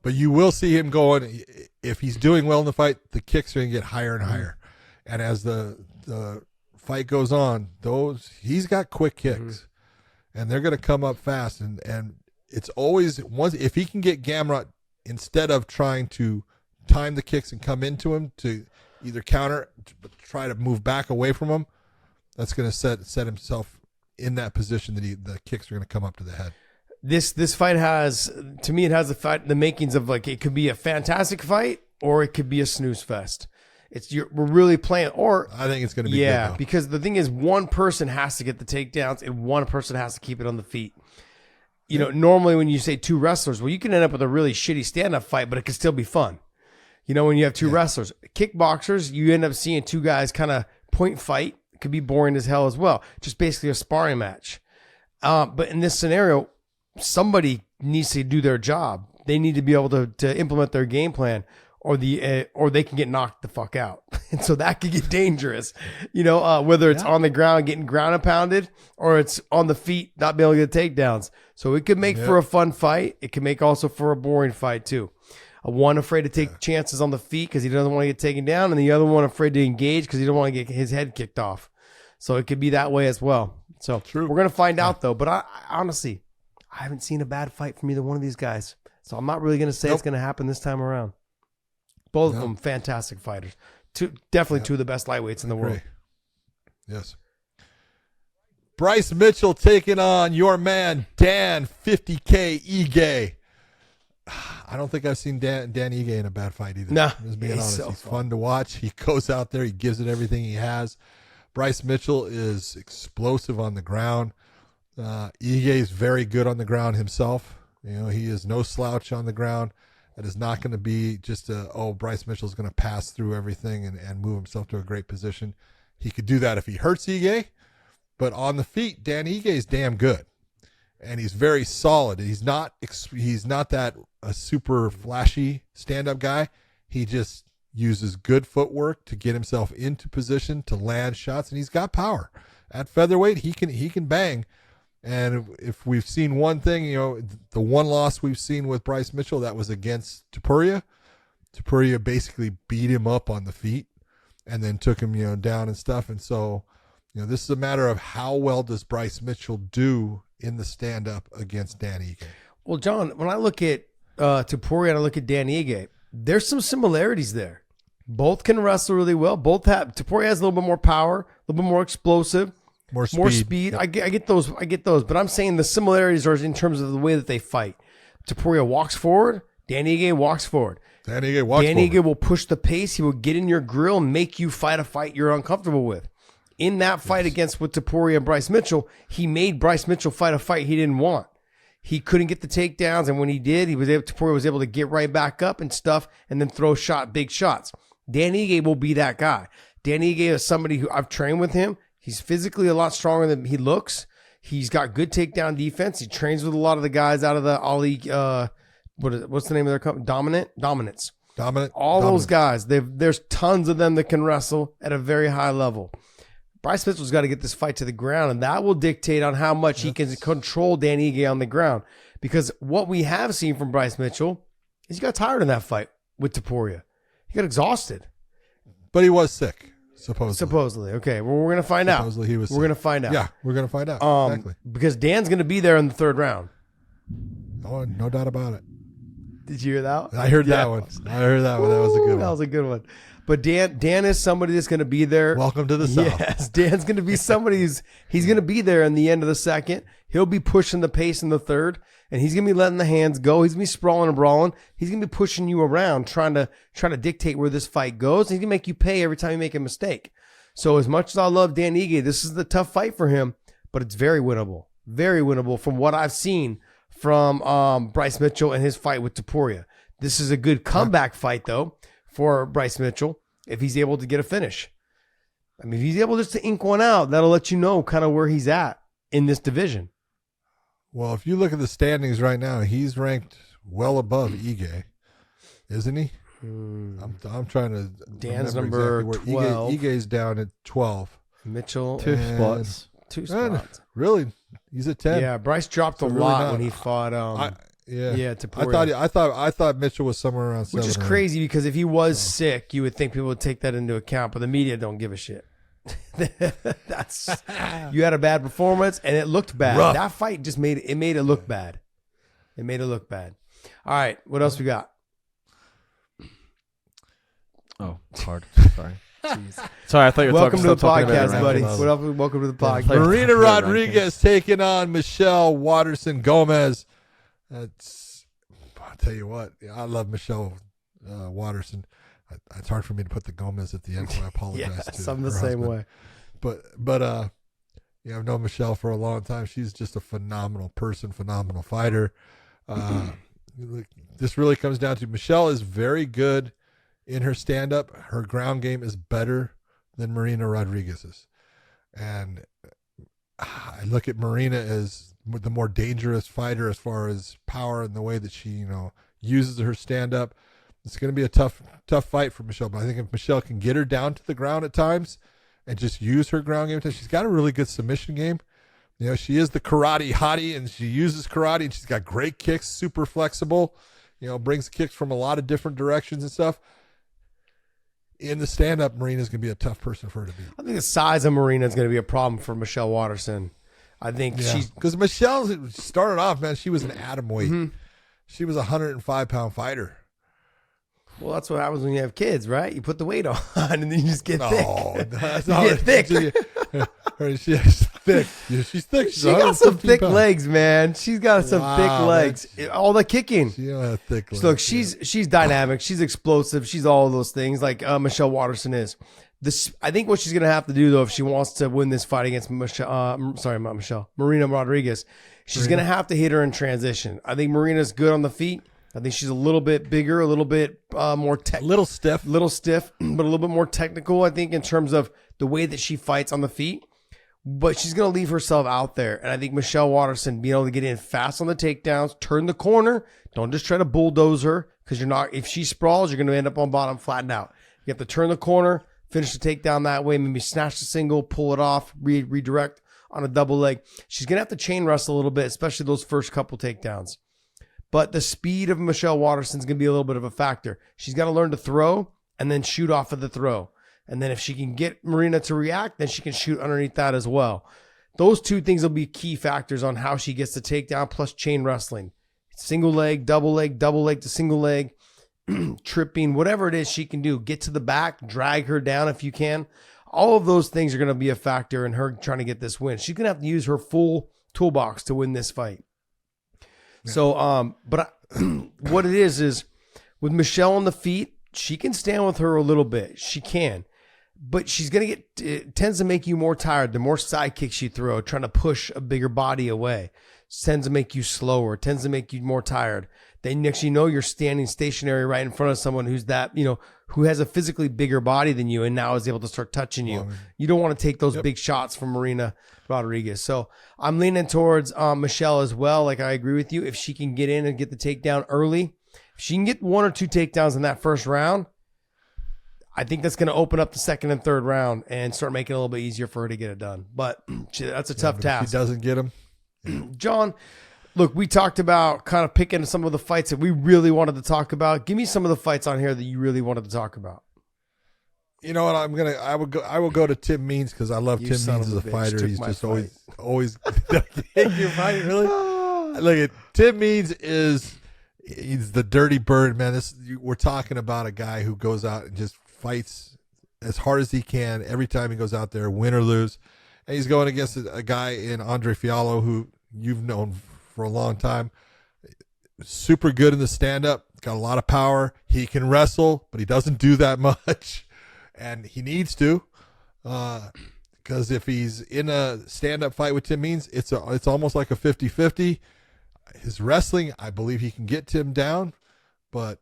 but you will see him going. If he's doing well in the fight, the kicks are going to get higher and higher. And as the fight goes on, he's got quick kicks, and they're going to come up fast. And it's always if he can get Gamrot, instead of trying to time the kicks and come into him to either counter, try to move back away from him, that's going to set himself in that position that the kicks are going to come up to the head. This fight has, to me, it has the makings of, like, it could be a fantastic fight or it could be a snooze fest. We're really playing, or I think it's going to be good, though. Because the thing is, one person has to get the takedowns and one person has to keep it on the feet. You know, normally when you say 2 wrestlers, well, you can end up with a really shitty stand-up fight, but it can still be fun. You know, when you have 2 wrestlers, kickboxers, you end up seeing 2 guys kind of point fight. It could be boring as hell as well. Just basically a sparring match. But in this scenario, somebody needs to do their job. They need to be able to implement their game plan, or they can get knocked the fuck out. And so that could get dangerous, you know, whether it's on the ground getting ground and pounded, or it's on the feet not being able to get takedowns. So it could make for a fun fight. It can make also for a boring fight too. One afraid to take chances on the feet because he doesn't want to get taken down, and the other one afraid to engage because he don't want to get his head kicked off. So it could be that way as well. So we're going to find out though. But I honestly, I haven't seen a bad fight from either one of these guys. So I'm not really going to say it's going to happen this time around. Both of them fantastic fighters. Definitely 2 of the best lightweights in the world. Yes. Bryce Mitchell taking on your man, Dan 50K Ige. I don't think I've seen Dan Ige in a bad fight either. No, just being honest. so He's fun to watch. He goes out there. He gives it everything he has. Bryce Mitchell is explosive on the ground. Ige is very good on the ground himself. You know, he is no slouch on the ground. That is not going to be just Bryce Mitchell's going to pass through everything and move himself to a great position. He could do that if he hurts Ige, but on the feet, Dan Ige is damn good, and he's very solid. He's not that a super flashy stand-up guy. He just uses good footwork to get himself into position to land shots, and he's got power. At featherweight, he can bang. And if we've seen one thing, you know, the one loss we've seen with Bryce Mitchell, that was against Topuria. Topuria basically beat him up on the feet and then took him, you know, down and stuff. And so, you know, this is a matter of how well does Bryce Mitchell do in the stand-up against Dan Ige. Well, John, when I look at Topuria and I look at Dan Ige, there's some similarities there. Both can wrestle really well. Topuria has a little bit more power, a little bit more explosive. More speed. Yep. I get those. But I'm saying the similarities are in terms of the way that they fight. Topuria walks forward. Dan Ige walks forward. Dan Ige will push the pace. He will get in your grill and make you fight a fight you're uncomfortable with. In that fight against with Topuria and Bryce Mitchell, he made Bryce Mitchell fight a fight he didn't want. He couldn't get the takedowns, and when he did, Topuria was able to get right back up and stuff, and then throw big shots. Dan Ige will be that guy. Dan Ige is somebody who I've trained with him. He's physically a lot stronger than he looks. He's got good takedown defense. He trains with a lot of the guys out of the Ali. What's the name of their company? Dominance. All those guys. There's tons of them that can wrestle at a very high level. Bryce Mitchell's got to get this fight to the ground, and that will dictate on how much he can control Dan Ige on the ground. Because what we have seen from Bryce Mitchell is he got tired in that fight with Topuria. He got exhausted. But he was sick, supposedly. Supposedly. Okay, well, we're going to find out. Supposedly he was sick. We're going to find out. Yeah, we're going to find out. Exactly. Because Dan's going to be there in the third round. Oh, no doubt about it. Did you hear that? I heard that one. I heard that one. That was a good one. That was a good one. But Dan is somebody that's going to be there. Welcome to the South. Yes, Dan's going to be somebody he's going to be there in the end of the second. He'll be pushing the pace in the third, and he's going to be letting the hands go. He's going to be sprawling and brawling. He's going to be pushing you around, trying to dictate where this fight goes. He's going to make you pay every time you make a mistake. So as much as I love Dan Ige, this is the tough fight for him, but it's very winnable. Very winnable from what I've seen from Bryce Mitchell and his fight with Topuria. This is a good comeback fight, though, for Bryce Mitchell if he's able to get a finish. I mean, if he's able just to ink one out, that'll let you know kind of where he's at in this division. Well, if you look at the standings right now, he's ranked well above Ige, isn't he? I'm trying to. Dan's number exactly 12. Ige's down at 12. Mitchell, Two spots. Really? He's at 10. Yeah, Bryce dropped a really lot when he fought. Topuria. I thought Mitchell was somewhere around 7. Which is crazy because if he was sick, you would think people would take that into account, but the media don't give a shit. You had a bad performance and it looked bad. Rough. That fight just made it look bad. It made it look bad. All right, what else we got? Oh, it's hard. Sorry. Sorry, I thought you were Welcome to the talking podcast, about buddy. rankings. Welcome to the podcast. Marina Rodriguez taking on Michelle Waterson Gomez. I'll tell you what, I love Michelle Waterson. It's hard for me to put the Gomez at the end, so I apologize. Yes, I'm the same way. But I've known Michelle for a long time. She's just a phenomenal person, phenomenal fighter. This really comes down to Michelle is very good in her stand-up. Her ground game is better than Marina Rodriguez's. And I look at Marina as the more dangerous fighter as far as power and the way that she, uses her stand-up. It's going to be a tough fight for Michelle. But I think if Michelle can get her down to the ground at times and just use her ground game, she's got a really good submission game. She is the karate hottie, and she uses karate, and she's got great kicks, super flexible, brings kicks from a lot of different directions and stuff. In the stand-up, Marina's going to be a tough person for her to beat. I think the size of Marina is going to be a problem for Michelle Waterson. I think she's... Because Michelle started off, man, she was an atom weight. Mm-hmm. She was a 105-pound fighter. Well, that's what happens when you have kids, right? You put the weight on, and then you just get thick. That's you not get thick. She's thick. She's thick. She got some thick legs, man. She's got some thick legs. All the kicking. She don't have thick legs. Look, she's dynamic. She's explosive. She's all of those things like Michelle Waterson is. I think what she's going to have to do, though, if she wants to win this fight against Marina Rodriguez, she's going to have to hit her in transition. I think Marina's good on the feet. I think she's a little bit bigger, a little bit more little stiff, but a little bit more technical, I think, in terms of the way that she fights on the feet. But she's going to leave herself out there. And I think Michelle Waterson being able to get in fast on the takedowns, turn the corner, don't just try to bulldoze her, because if she sprawls, you're going to end up on bottom, flattened out. You have to turn the corner, finish the takedown that way, maybe snatch the single, pull it off, redirect on a double leg. She's going to have to chain wrestle a little bit, especially those first couple takedowns. But the speed of Michelle Waterson is going to be a little bit of a factor. She's got to learn to throw and then shoot off of the throw. And then if she can get Marina to react, then she can shoot underneath that as well. Those two things will be key factors on how she gets the takedown, plus chain wrestling. Single leg to single leg, tripping, whatever it is she can do. Get to the back, drag her down if you can. All of those things are going to be a factor in her trying to get this win. She's going to have to use her full toolbox to win this fight. So, what it is with Michelle on the feet, she can stand with her a little bit. She can, but she's going to it tends to make you more tired. The more side kicks you throw, trying to push a bigger body away. tends to make you slower, tends to make you more tired. Then next you know, you're standing stationary right in front of someone who's that, who has a physically bigger body than you and now is able to start touching you. You don't want to take those big shots from Marina Rodriguez. So I'm leaning towards Michelle as well. Like, I agree with you. If she can get in and get the takedown early, if she can get 1 or 2 takedowns in that first round, I think that's going to open up the second and third round and start making it a little bit easier for her to get it done. But that's a tough task. If she doesn't get him. John, look, we talked about kind of picking some of the fights that we really wanted to talk about. Give me some of the fights on here that you really wanted to talk about. You know what? I will go to Tim Means because I love Tim Means as a fighter. He's just always. You're fighting, really? Look at Tim Means he's the dirty bird, man. We're talking about a guy who goes out and just fights as hard as he can every time he goes out there, win or lose. And he's going against a guy in Andre Fiallo, who you've known for a long time. Super good in the stand-up, got a lot of power. He can wrestle, but he doesn't do that much. And he needs to, because if he's in a stand-up fight with Tim Means, it's almost like a 50-50. His wrestling, I believe he can get Tim down, but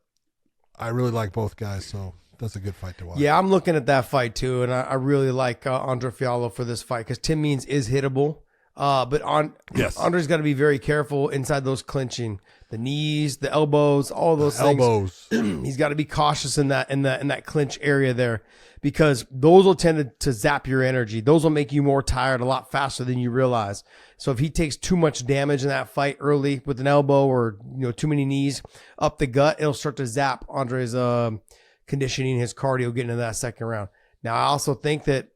I really like both guys, so that's a good fight to watch. Yeah, I'm looking at that fight too, and I really like Andre Fiallo for this fight because Tim Means is hittable. But Andre's got to be very careful inside those clinching, the knees, the elbows, all those things. He's got to be cautious in that clinch area there, because those will tend to zap your energy. Those will make you more tired a lot faster than you realize. So if he takes too much damage in that fight early with an elbow or too many knees up the gut, it'll start to zap Andre's conditioning, his cardio getting into that second round. Now I also think that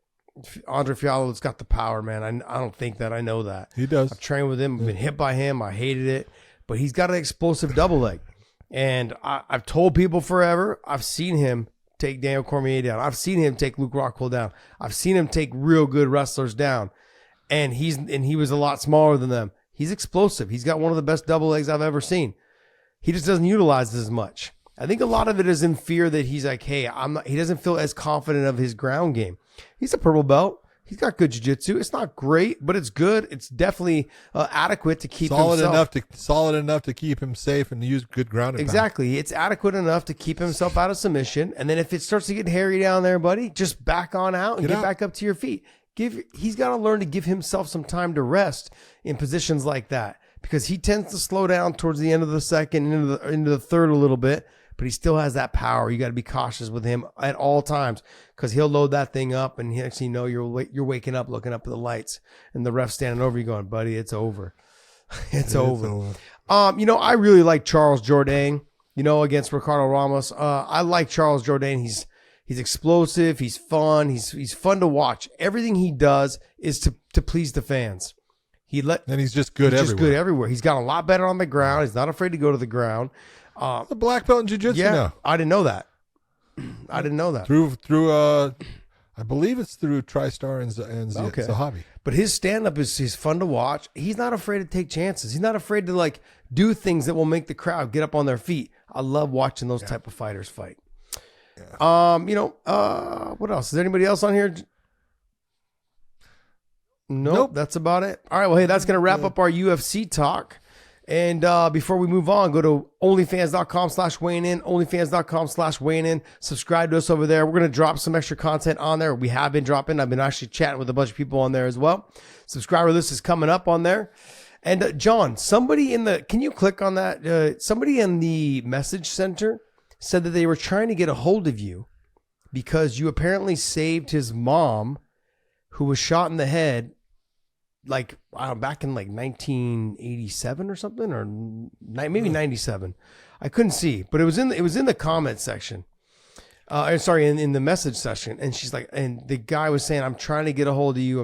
Andre Fiallo's got the power, man. I don't think that. I know that. He does. I've trained with him. I've been hit by him. I hated it. But he's got an explosive double leg. And I've told people forever, I've seen him take Daniel Cormier down. I've seen him take Luke Rockhold down. I've seen him take real good wrestlers down. And he was a lot smaller than them. He's explosive. He's got one of the best double legs I've ever seen. He just doesn't utilize it as much. I think a lot of it is in fear that he's like, hey, he doesn't feel as confident of his ground game. He's a purple belt. He's got good jiu-jitsu. It's not great, but it's good. It's definitely adequate to keep solid enough to keep him safe and use good ground. Exactly. It's adequate enough to keep himself out of submission. And then if it starts to get hairy down there, buddy, just back on out and get back up to your feet. He's got to learn to give himself some time to rest in positions like that, because he tends to slow down towards the end of the second, into the third a little bit. But he still has that power. You got to be cautious with him at all times, because he'll load that thing up, and next thing you know, you're waking up, looking up at the lights, and the ref standing over you, going, "Buddy, it's over. It's over." I really like Charles Jourdain. Against Ricardo Ramos. I like Charles Jourdain. He's explosive. He's fun. He's fun to watch. Everything he does is to please the fans. And he's just good everywhere. Just good everywhere. He's got a lot better on the ground. He's not afraid to go to the ground. The black belt in jiu-jitsu now. I didn't know that. I didn't know that. Through I believe it's through TriStar and Zahavi. But his stand-up is fun to watch. He's not afraid to take chances. He's not afraid to do things that will make the crowd get up on their feet. I love watching those type of fighters fight. Yeah. What else? Is there anybody else on here? Nope. That's about it. All right. Well, hey, that's going to wrap up our UFC talk. And before we move on, go to onlyfans.com/weighing-in, onlyfans.com/weighing-in. Subscribe to us over there. We're going to drop some extra content on there. We have been dropping. I've been actually chatting with a bunch of people on there as well. Subscriber list is coming up on there. And John, can you click on that? Somebody in the message center said that they were trying to get a hold of you because you apparently saved his mom, who was shot in the head back in 1987 or something, or maybe 97. I couldn't see, but it was in the comment section. In the message section. And she's like, and the guy was saying, I'm trying to get a hold of you.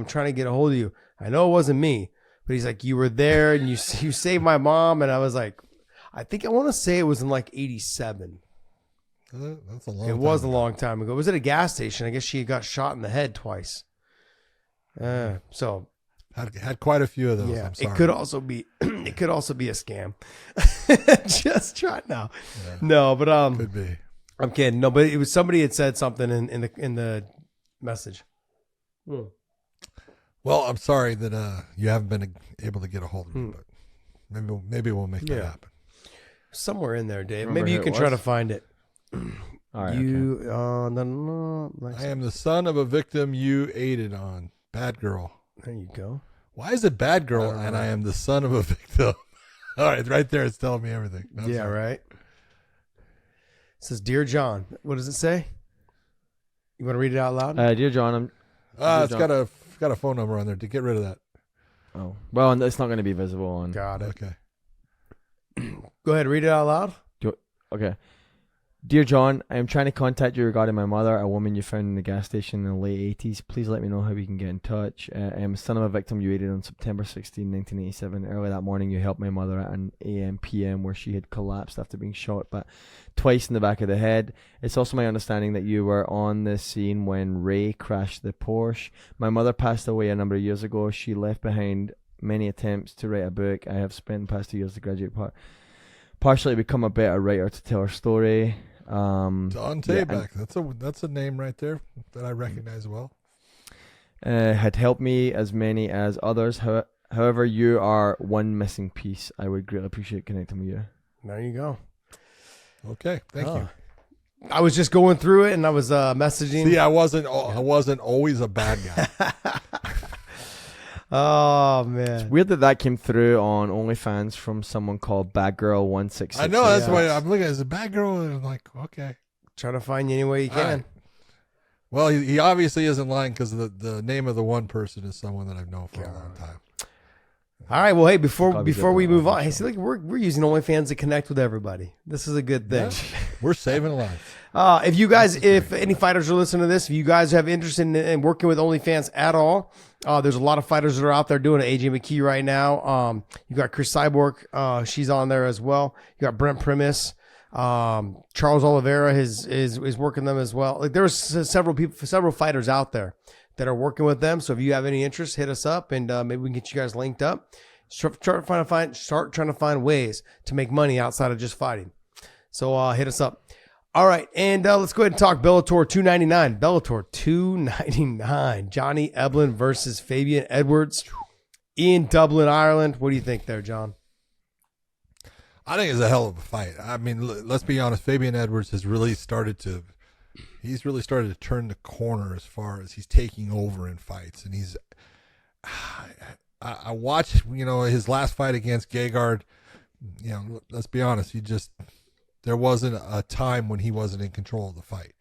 I know it wasn't me, but he's like, you were there and you saved my mom. And I was like, I want to say it was in 87. That's a long time. It was a long time ago. It was at a gas station. I guess she got shot in the head twice. So had quite a few of those. Yeah, I'm sorry. it could also be a scam. Just try now. Yeah. No, but could be. I'm kidding. No, but it was somebody had said something in the message. Well, I'm sorry that you haven't been able to get a hold of me, but Maybe we'll make that happen. Somewhere in there, Dave. Remember Maybe you who can it try was? to find it. All right. You, okay. no, I am the son of a victim you aided on. Bad girl. there you go. Why is it bad girl and I am the son of a victim? All right, right there, it's telling me everything. No, Yeah, sorry. right. It says, "Dear John." What does it say? You want to read it out loud? Dear John, It's got a phone number on there. To get rid of that. Oh, well, it's not going to be visible on. Got it. Okay. Go ahead, read it out loud. Okay. Dear John, I am trying to contact you regarding my mother, a woman you found in the gas station in the late 80s. Please let me know how we can get in touch. I am a son of a victim you aided on September 16, 1987. Early that morning, you helped my mother at an AM PM where she had collapsed after being shot but twice in the back of the head. It's also my understanding that you were on the scene when Ray crashed the Porsche. My mother passed away a number of years ago. She left behind many attempts to write a book. I have spent the past 2 years to graduate partially become a better writer to tell her story. Don Tayback. That's a name right there that I recognize well. Had helped me as many as others. However, you are one missing piece. I would greatly appreciate connecting with you. There you go. Okay, thank you. I was just going through it and I was messaging. See, I wasn't always a bad guy. Oh man, Weird that came through on OnlyFans from someone called Bad Girl 166. I know, that's why I'm looking at it as a bad girl, and I'm like, okay. trying to find you any way you All can. right. Well, he obviously isn't lying because the name of the one person is someone that I've known for a long time. All right. Well, hey, before Probably we good move for on, hey, see, like we're using OnlyFans to connect with everybody. This is a good thing. Yeah, we're saving lives. If any fighters are listening to this, if you guys have interest in working with OnlyFans at all, there's a lot of fighters that are out there doing it. AJ McKee right now. You got Chris Cyborg. She's on there as well. You got Brent Primus. Charles Oliveira is working them as well. Like there's several fighters out there that are working with them. So if you have any interest, hit us up and maybe we can get you guys linked up. Start trying to find ways to make money outside of just fighting. So hit us up. All right, and let's go ahead and talk Bellator 299. Bellator 299. Johnny Eblen versus Fabian Edwards in Dublin, Ireland. What do you think there, John? I think it's a hell of a fight. I mean, let's be honest. Fabian Edwards has really started to turn the corner as far as he's taking over in fights, and he's. I watched, his last fight against Gegard. Let's be honest. There wasn't a time when he wasn't in control of the fight.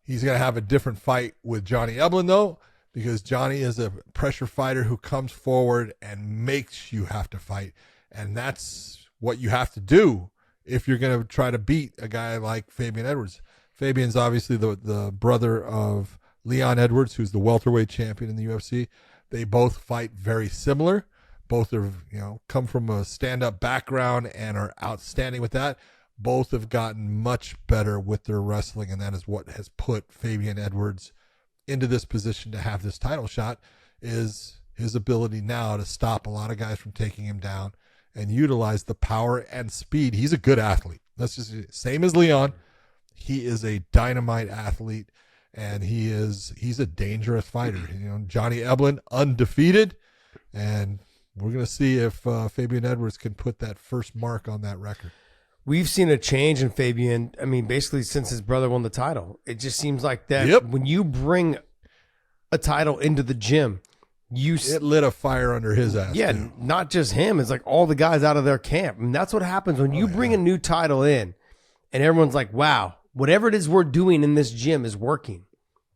He's going to have a different fight with Johnny Eblen, though, because Johnny is a pressure fighter who comes forward and makes you have to fight. And that's what you have to do if you're going to try to beat a guy like Fabian Edwards. Fabian's obviously the brother of Leon Edwards, who's the welterweight champion in the UFC. They both fight very similar. Both are, come from a stand-up background and are outstanding with that. Both have gotten much better with their wrestling, and that is what has put Fabian Edwards into this position to have this title shot, is his ability now to stop a lot of guys from taking him down and utilize the power and speed. He's a good athlete. That's just same as Leon. He is a dynamite athlete, and he's a dangerous fighter. Johnny Eblen, undefeated, and we're going to see if Fabian Edwards can put that first mark on that record. We've seen a change in Fabian. I mean, basically since his brother won the title. It just seems like that when you bring a title into the gym, it lit a fire under his ass. Yeah, too. Not just him. It's like all the guys out of their camp. And that's what happens when you bring a new title in and everyone's like, wow, whatever it is we're doing in this gym is working.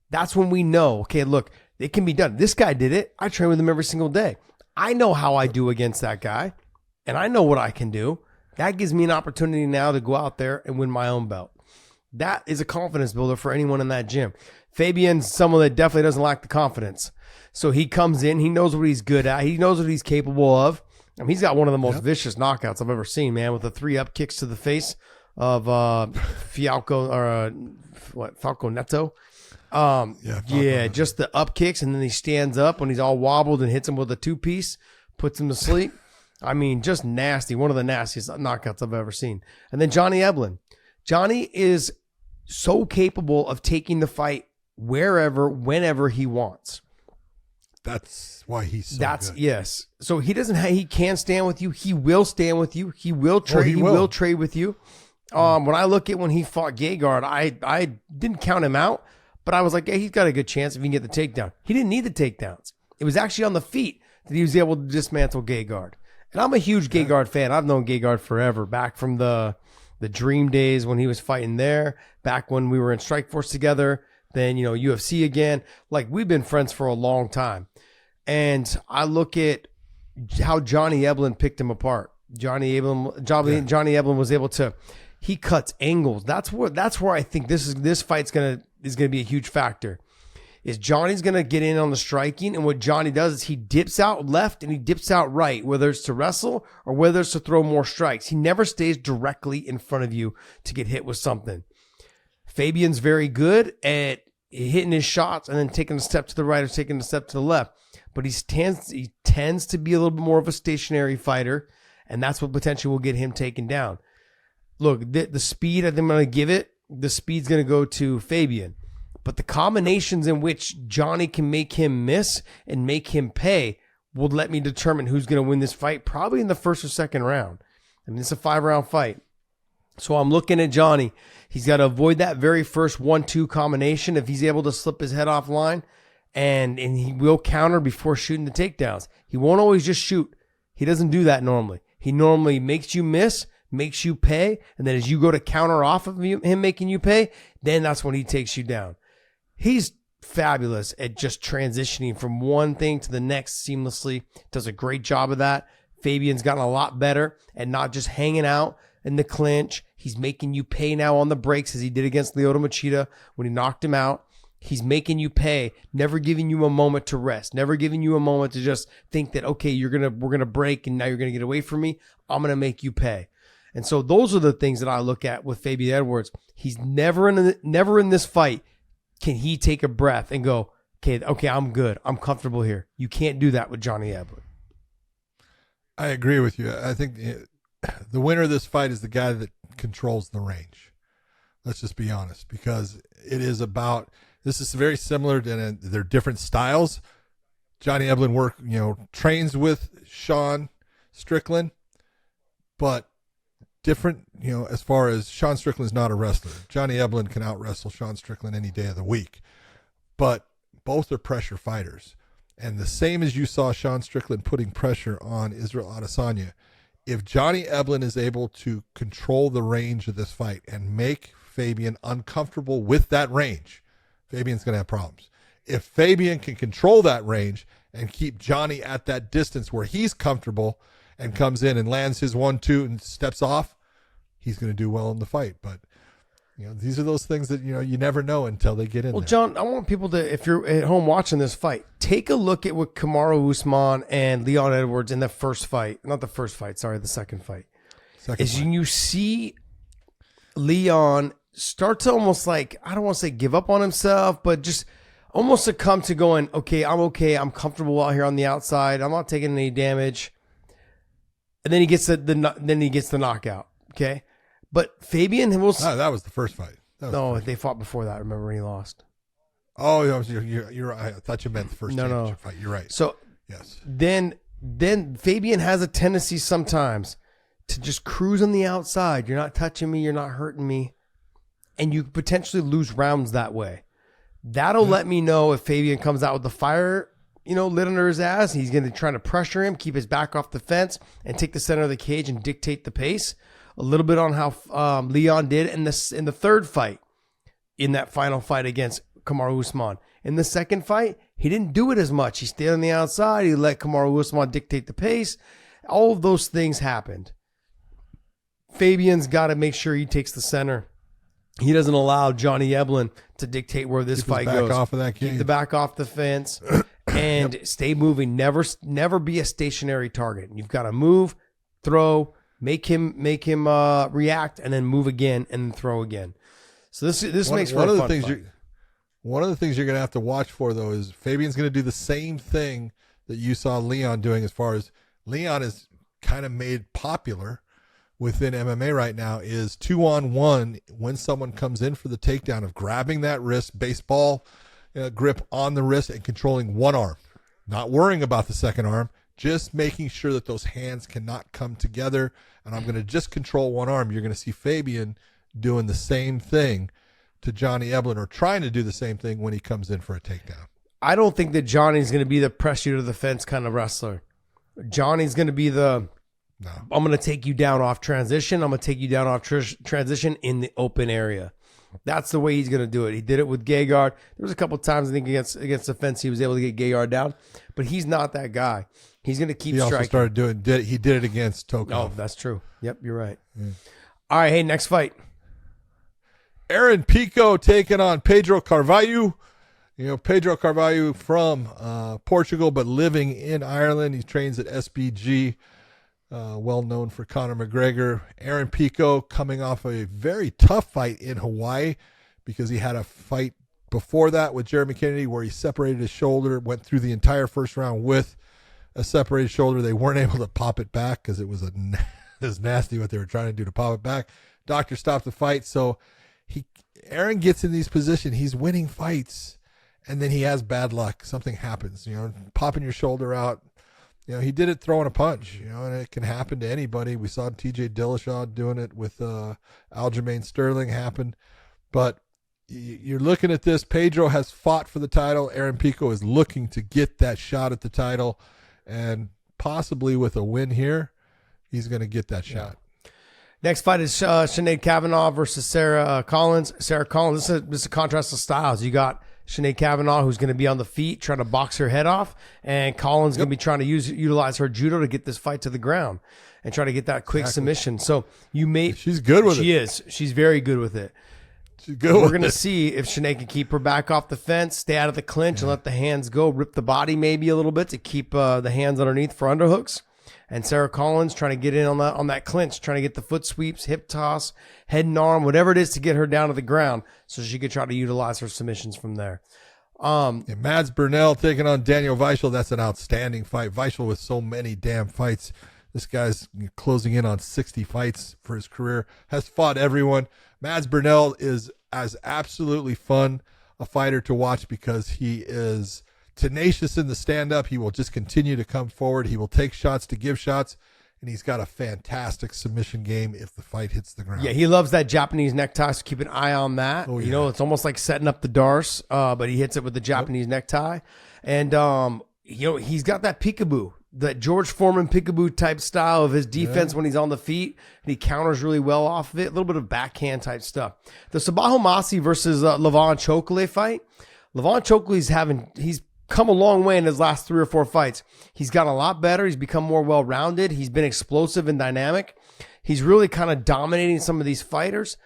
That's when we know, okay, look, it can be done. This guy did it. I train with him every single day. I know how I do against that guy, and I know what I can do. That gives me an opportunity now to go out there and win my own belt. That is a confidence builder for anyone in that gym. Fabian's someone that definitely doesn't lack the confidence. So he comes in, he knows what he's good at, he knows what he's capable of. I mean, he's got one of the most vicious knockouts I've ever seen, man, with the 3 up kicks to the face of Falco Neto. Just the up kicks, and then he stands up when he's all wobbled and hits him with a 2-piece, puts him to sleep. I mean, just nasty. One of the nastiest knockouts I've ever seen. And then Johnny Eblen. Johnny is so capable of taking the fight wherever, whenever he wants. That's why he's so That's good. yes. So he doesn't. He can stand with you. He will stand with you. He will trade. he He will. will trade with you. When I look at when he fought Gegard, I didn't count him out, but I was like, yeah, he's got a good chance if he can get the takedown. He didn't need the takedowns. It was actually on the feet that he was able to dismantle Gegard. And I'm a huge Gegard fan. I've known Gegard forever, back from the Dream days when he was fighting there, back when we were in Strikeforce together, then, UFC again. Like, we've been friends for a long time. And I look at how Johnny Eblen picked him apart. Johnny Eblen was able to, he cuts angles. That's where I think this fight's is gonna be a huge factor. Is Johnny's gonna get in on the striking, and what Johnny does is he dips out left and he dips out right, whether it's to wrestle or whether it's to throw more strikes. He never stays directly in front of you to get hit with something. Fabian's very good at hitting his shots and then taking a step to the right or taking a step to the left. But he tends to be a little bit more of a stationary fighter, and that's what potentially will get him taken down. Look, the speed, I think I'm going to give it, the speed's going to go to Fabian. But the combinations in which Johnny can make him miss and make him pay will let me determine who's going to win this fight, probably in the first or second round. I mean, it's a 5-round fight. So I'm looking at Johnny. He's got to avoid that very first 1-2 combination. If he's able to slip his head offline, and he will counter before shooting the takedowns. He won't always just shoot. He doesn't do that normally. He normally makes you miss, makes you pay, and then as you go to counter off of him making you pay, then that's when he takes you down. He's fabulous at just transitioning from one thing to the next seamlessly. Does a great job of that. Fabian's gotten a lot better at not just hanging out in the clinch. He's making you pay now on the breaks, as he did against Lyoto Machida when he knocked him out. He's making you pay, never giving you a moment to rest, never giving you a moment to just think that, okay, we're gonna break and now you're gonna get away from me. I'm gonna make you pay. And so those are the things that I look at with Fabian Edwards. He's never in this fight can he take a breath and go, okay, I'm good, I'm comfortable here. You can't do that with Johnny Eblen. I agree with you. I think the winner of this fight is the guy that controls the range. Let's just be honest, because it is about. This is very similar to their different styles. Johnny Eblen trains with Sean Strickland, but different, as far as Sean Strickland is not a wrestler. Johnny Eblen can out wrestle Sean Strickland any day of the week, but both are pressure fighters. And the same as you saw Sean Strickland putting pressure on Israel Adesanya, if Johnny Eblen is able to control the range of this fight and make Fabian uncomfortable with that range, Fabian's going to have problems. If Fabian can control that range and keep Johnny at that distance where he's comfortable and comes in and lands his 1-2 and steps off, he's going to do well in the fight. But, these are those things that, you never know until they get in there. Well, John, I want people to, if you're at home watching this fight, take a look at what Kamaru Usman and Leon Edwards in the first fight, not the first fight, sorry, the second fight. You see Leon start to almost like, I don't want to say give up on himself, but just almost succumb to going, okay, I'm comfortable out here on the outside. I'm not taking any damage. And then he gets the knockout. Okay. But Fabian that was the first fight. They fought before that. Remember when he lost? Oh, you're right. I thought you meant the first championship fight. You're right. So yes. Then Fabian has a tendency sometimes to just cruise on the outside. You're not touching me. You're not hurting me. And you potentially lose rounds that way. That'll let me know if Fabian comes out with the fire, lit under his ass. He's going to try to pressure him, keep his back off the fence, and take the center of the cage and dictate the pace. A little bit on how Leon did in the third fight, in that final fight against Kamaru Usman. In the second fight, he didn't do it as much. He stayed on the outside. He let Kamaru Usman dictate the pace. All of those things happened. Fabian's got to make sure he takes the center. He doesn't allow Johnny Eblen to dictate where this fight goes. Off of that cage. Keep the back off the fence and stay moving. Never be a stationary target. You've got to move, throw, make him react, and then move again and then throw again. So this makes for a fun fight. One of the things you're going to have to watch for, though, is Fabian's going to do the same thing that you saw Leon doing, as far as Leon is kind of made popular within MMA right now, is 2-on-1 when someone comes in for the takedown, of grabbing that wrist, baseball grip on the wrist, and controlling one arm. not worrying about the second arm, just making sure that those hands cannot come together. And I'm going to just control one arm. You're going to see Fabian doing the same thing to Johnny Eblen, or trying to do the same thing when he comes in for a takedown. I don't think that Johnny's going to be the press you to the fence kind of wrestler. Johnny's going to be I'm going to take you down off transition. I'm going to take you down off transition in the open area. That's the way he's going to do it. He did it with Gegard. There was a couple of times, I think, against the fence, he was able to get Gegard down, but he's not that guy. He's going to keep striking. He did it against Tokov. Oh, that's true. Yep, you're right. Yeah. All right, hey, next fight. Aaron Pico taking on Pedro Carvalho. Pedro Carvalho from Portugal, but living in Ireland. He trains at SBG, well known for Conor McGregor. Aaron Pico coming off a very tough fight in Hawaii, because he had a fight before that with Jeremy Kennedy where he separated his shoulder, went through the entire first round with a separated shoulder. They weren't able to pop it back because it was it was nasty what they were trying to do to pop it back. Doctor stopped the fight, so Aaron gets in these positions. He's winning fights, and then he has bad luck. Something happens, popping your shoulder out. He did it throwing a punch, and it can happen to anybody. We saw TJ Dillashaw doing it with Aljamain Sterling happen. But you're looking at this. Pedro has fought for the title. Aaron Pico is looking to get that shot at the title, and possibly with a win here, he's going to get that shot. Next fight is Sinead Kavanaugh versus Sarah Collins. Sarah Collins, this is a contrast of styles. You got Sinead Kavanaugh, who's going to be on the feet trying to box her head off, and Collins going to be trying to utilize her judo to get this fight to the ground and try to get that quick submission. So she's good with it. She is. She's very good with it. We're going to see if Sinead can keep her back off the fence, stay out of the clinch, and let the hands go, rip the body maybe a little bit to keep the hands underneath for underhooks. And Sarah Collins trying to get in on that clinch, trying to get the foot sweeps, hip toss, head and arm, whatever it is to get her down to the ground so she could try to utilize her submissions from there. Mads Burnell taking on Daniel Weichel. That's an outstanding fight. Weichel with so many damn fights. This guy's closing in on 60 fights for his career, has fought everyone. Mads Burnell is as absolutely fun a fighter to watch because he is tenacious in the stand-up. He will just continue to come forward. He will take shots to give shots, and he's got a fantastic submission game if the fight hits the ground. Yeah, he loves that Japanese necktie, so keep an eye on that. Oh, yeah. It's almost like setting up the Darce, but he hits it with the Japanese necktie. And, he's got that peekaboo, that George Foreman peekaboo type style of his defense when he's on the feet. And he counters really well off of it. A little bit of backhand type stuff. The Sabaho Masi versus Levon Chokle fight. Levon Chokle's he's come a long way in his last 3 or 4 fights. He's gotten a lot better. He's become more well-rounded. He's been explosive and dynamic. He's really kind of dominating some of these fighters.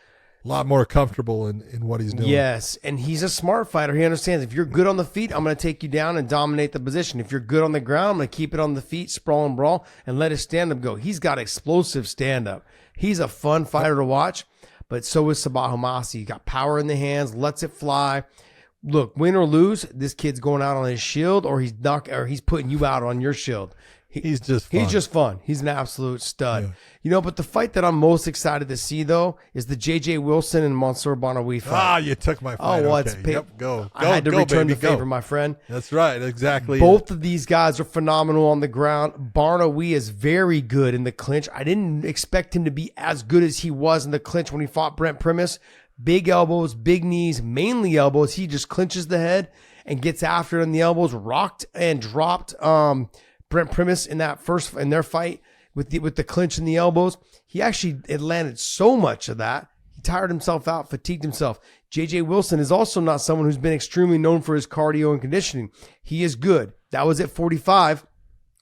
A lot more comfortable in what he's doing. Yes, and he's a smart fighter. He understands if you're good on the feet, I'm going to take you down and dominate the position. If you're good on the ground, I'm going to keep it on the feet, sprawl and brawl, and let his stand-up go. He's got explosive stand-up. He's a fun fighter to watch, but so is Sabaho Masi. He got power in the hands, lets it fly. Look, win or lose, this kid's going out on his shield, or he's putting you out on your shield. He's just fun. He's an absolute stud. Yeah. But the fight that I'm most excited to see, though, is the J.J. Wilson and Mansour Banawi fight. Ah, you took my fight. Oh, well, okay. Go. I had to return the favor, my friend. That's right. Exactly. Both of these guys are phenomenal on the ground. Banawi is very good in the clinch. I didn't expect him to be as good as he was in the clinch when he fought Brent Primus. Big elbows, big knees, mainly elbows. He just clinches the head and gets after it in the elbows. Rocked and dropped Brent Primus in their fight with the clinch and the elbows. It landed so much of that. He tired himself out, fatigued himself. J.J. Wilson is also not someone who's been extremely known for his cardio and conditioning. He is good. That was at 45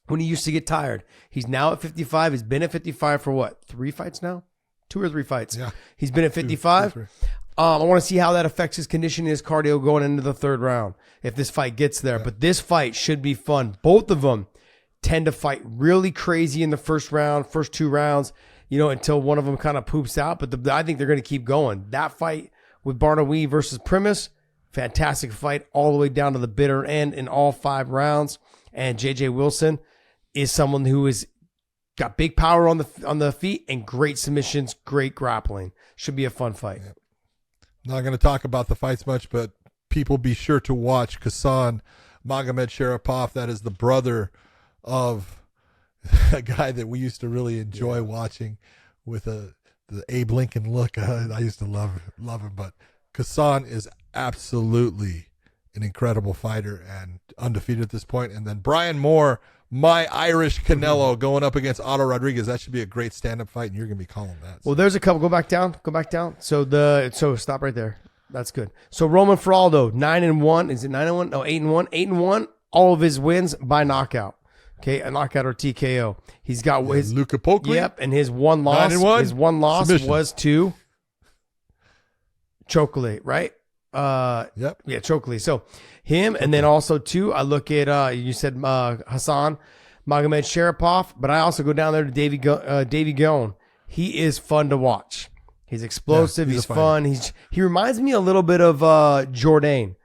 when he used to get tired. He's now at 55. He's been at 55 for what? 3 fights now? 2 or 3 fights. Yeah. He's been at 55. I want to see how that affects his conditioning, his cardio going into the 3rd round if this fight gets there. Yeah. But this fight should be fun. Both of them tend to fight really crazy in the first 2 rounds, until one of them kind of poops out. But I think they're going to keep going. That fight with Banawi versus Primus, fantastic fight all the way down to the bitter end in all 5 rounds. And J.J. Wilson is someone who is got big power on the feet and great submissions, great grappling. Should be a fun fight. Yeah. Not going to talk about the fights much, but people be sure to watch Kassan Magomed Sharapov. That is the brother of a guy that we used to really enjoy watching with the Abe Lincoln look. I used to love him. But Kassan is absolutely an incredible fighter and undefeated at this point. And then Brian Moore, my Irish Canelo, going up against Otto Rodriguez. That should be a great stand-up fight, and you're going to be calling that. Well, there's a couple. Go back down. So stop right there. That's good. So Roman Faraldo, 9-1. Is it 9-1? No, 8-1. 8-1. All of his wins by knockout. Okay, a knockout or TKO. He's got his Luca Polkley. Yep, and his one loss. 9-1. His one loss Submission. was to Chocolate, right? Yep. Yeah, Chocolate. So him, and then also too, I look at you said Hassan Magomed Sharapov, but I also go down there to Davy Gone. He is fun to watch. He's explosive. Yeah, he's fun. He reminds me a little bit of Jourdain.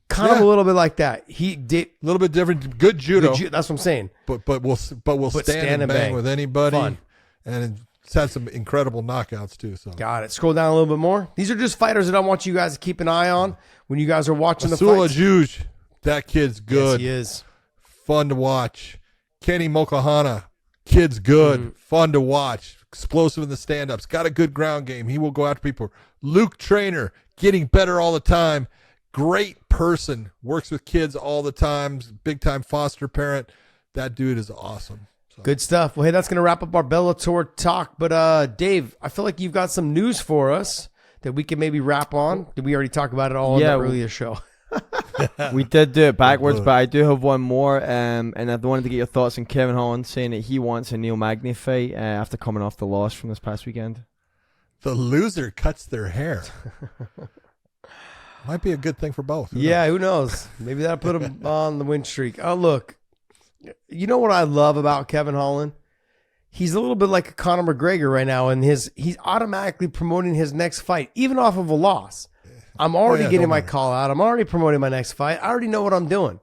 Kind of a little bit like that. He did a little bit different. Good judo. That's what I'm saying. But we'll stand and bang with anybody. Fun. And it's had some incredible knockouts too. So Got it. Scroll down a little bit more. These are just fighters that I want you guys to keep an eye on when you guys are watching the Asula fights. Juge, that kid's good. Yes, he is. Fun to watch. Kenny Mokahana, kid's good. Fun to watch. Explosive in the stand-ups. Got a good ground game. He will go after people. Luke Trainer, getting better all the time. Great person. Works with kids all the time. Big-time foster parent. That dude is awesome. So. Good stuff. Well, hey, that's going to wrap up our Bellator talk. But, Dave, I feel like you've got some news for us that we can maybe wrap on. Did we already talk about it all in the earlier show? We did do it backwards, but I do have one more, and I wanted to get your thoughts on Kevin Holland saying that he wants a Neil Magny fight after coming off the loss from this past weekend. The loser cuts their hair. Might be a good thing for both. Who knows? Maybe that'll put him on the win streak. Oh, look, you know what I love about Kevin Holland? He's a little bit like a Conor McGregor right now, and he's automatically promoting his next fight, even off of a loss. I'm already getting my call out. I'm already promoting my next fight. I already know what I'm doing.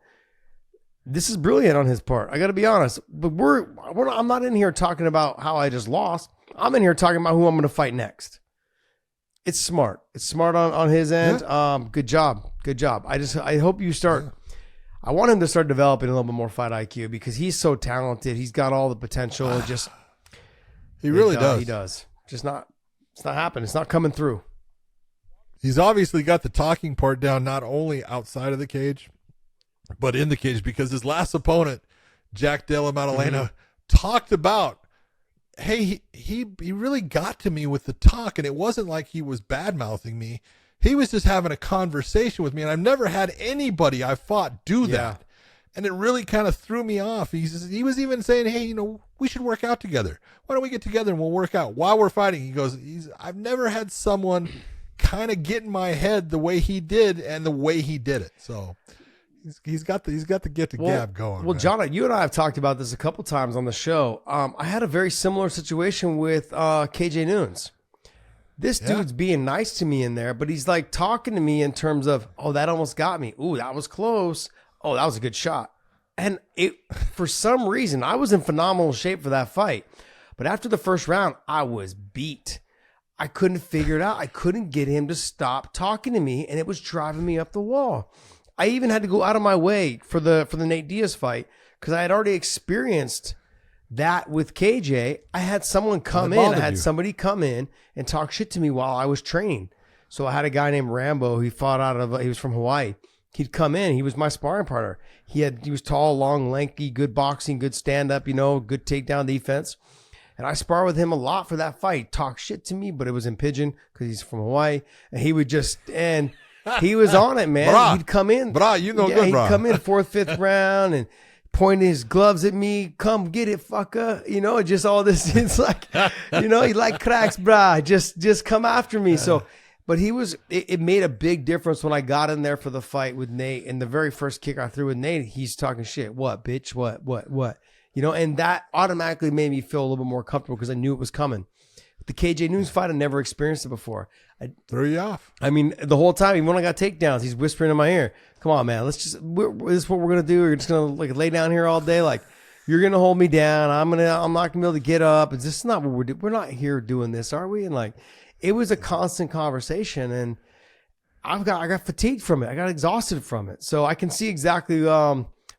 This is brilliant on his part. I got to be honest. But I'm not in here talking about how I just lost. I'm in here talking about who I'm going to fight next. It's smart. It's smart on his end. Yeah. Good job. I hope you start. I want him to start developing a little bit more fight IQ because he's so talented. He's got all the potential. He really does. He does. It's not happening. It's not coming through. He's obviously got the talking part down, not only outside of the cage, but in the cage, because his last opponent, Jack Della Maddalena, talked about, hey, he really got to me with the talk, and it wasn't like he was bad-mouthing me. He was just having a conversation with me, and I've never had anybody I've fought do that. And it really kind of threw me off. He was even saying, hey, we should work out together. Why don't we get together and we'll work out while we're fighting? He goes, I've never had someone kind of get in my head the way he did and the way he did it. So he's got the get to gab going. Well, man. John, you and I have talked about this a couple times on the show. I had a very similar situation with KJ Noons. This dude's being nice to me in there, but he's like talking to me in terms of, oh, that almost got me. Ooh, that was close. Oh, that was a good shot. And for some reason, I was in phenomenal shape for that fight. But after the first round, I was beat. I couldn't figure it out. I couldn't get him to stop talking to me, and it was driving me up the wall. I even had to go out of my way for the Nate Diaz fight because I had already experienced that with KJ. I had someone come in. I had somebody come in and talk shit to me while I was training. So I had a guy named Rambo. He was from Hawaii. He'd come in. He was my sparring partner. He was tall, long, lanky, good boxing, good stand-up, good takedown defense. And I sparred with him a lot for that fight. Talk shit to me, but it was in Pigeon because he's from Hawaii. And he would and he was on it, man. Brah. He'd come in. Brah, you know good, he'd brah. come in 4th, 5th round and point his gloves at me. Come get it, fucker. Just all this. It's like, he like cracks, brah. Just come after me. So, but it made a big difference when I got in there for the fight with Nate. And the very first kick I threw with Nate, he's talking shit. What, bitch? What? And that automatically made me feel a little bit more comfortable because I knew it was coming. The KJ Noons fight, I never experienced it before. Threw you off. I mean, the whole time, even when I got takedowns, he's whispering in my ear, come on, man, this is what we're going to do. We're just going to lay down here all day. Like, you're going to hold me down. I'm not going to be able to get up. It's just not what we're doing. We're not here doing this, are we? And it was a constant conversation. And I got fatigued from it. I got exhausted from it. So I can see exactly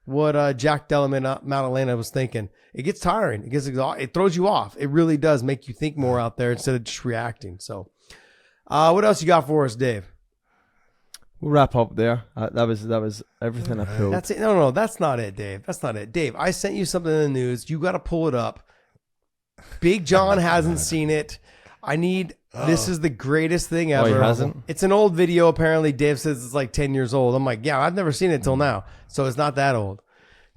what Jack Delaman Madalena was thinking. It gets tiring. It gets it throws you off. It really does make you think more out there instead of just reacting. So, what else you got for us, Dave? We'll wrap up there. That was everything I pulled. That's it. No, that's not it, Dave. That's not it, Dave. I sent you something in the news. You got to pull it up. Big John hasn't seen it. I need. This is the greatest thing ever. Oh, he hasn't? It's an old video. Apparently, Dave says it's like 10 years old. I'm like, yeah, I've never seen it till now, so it's not that old.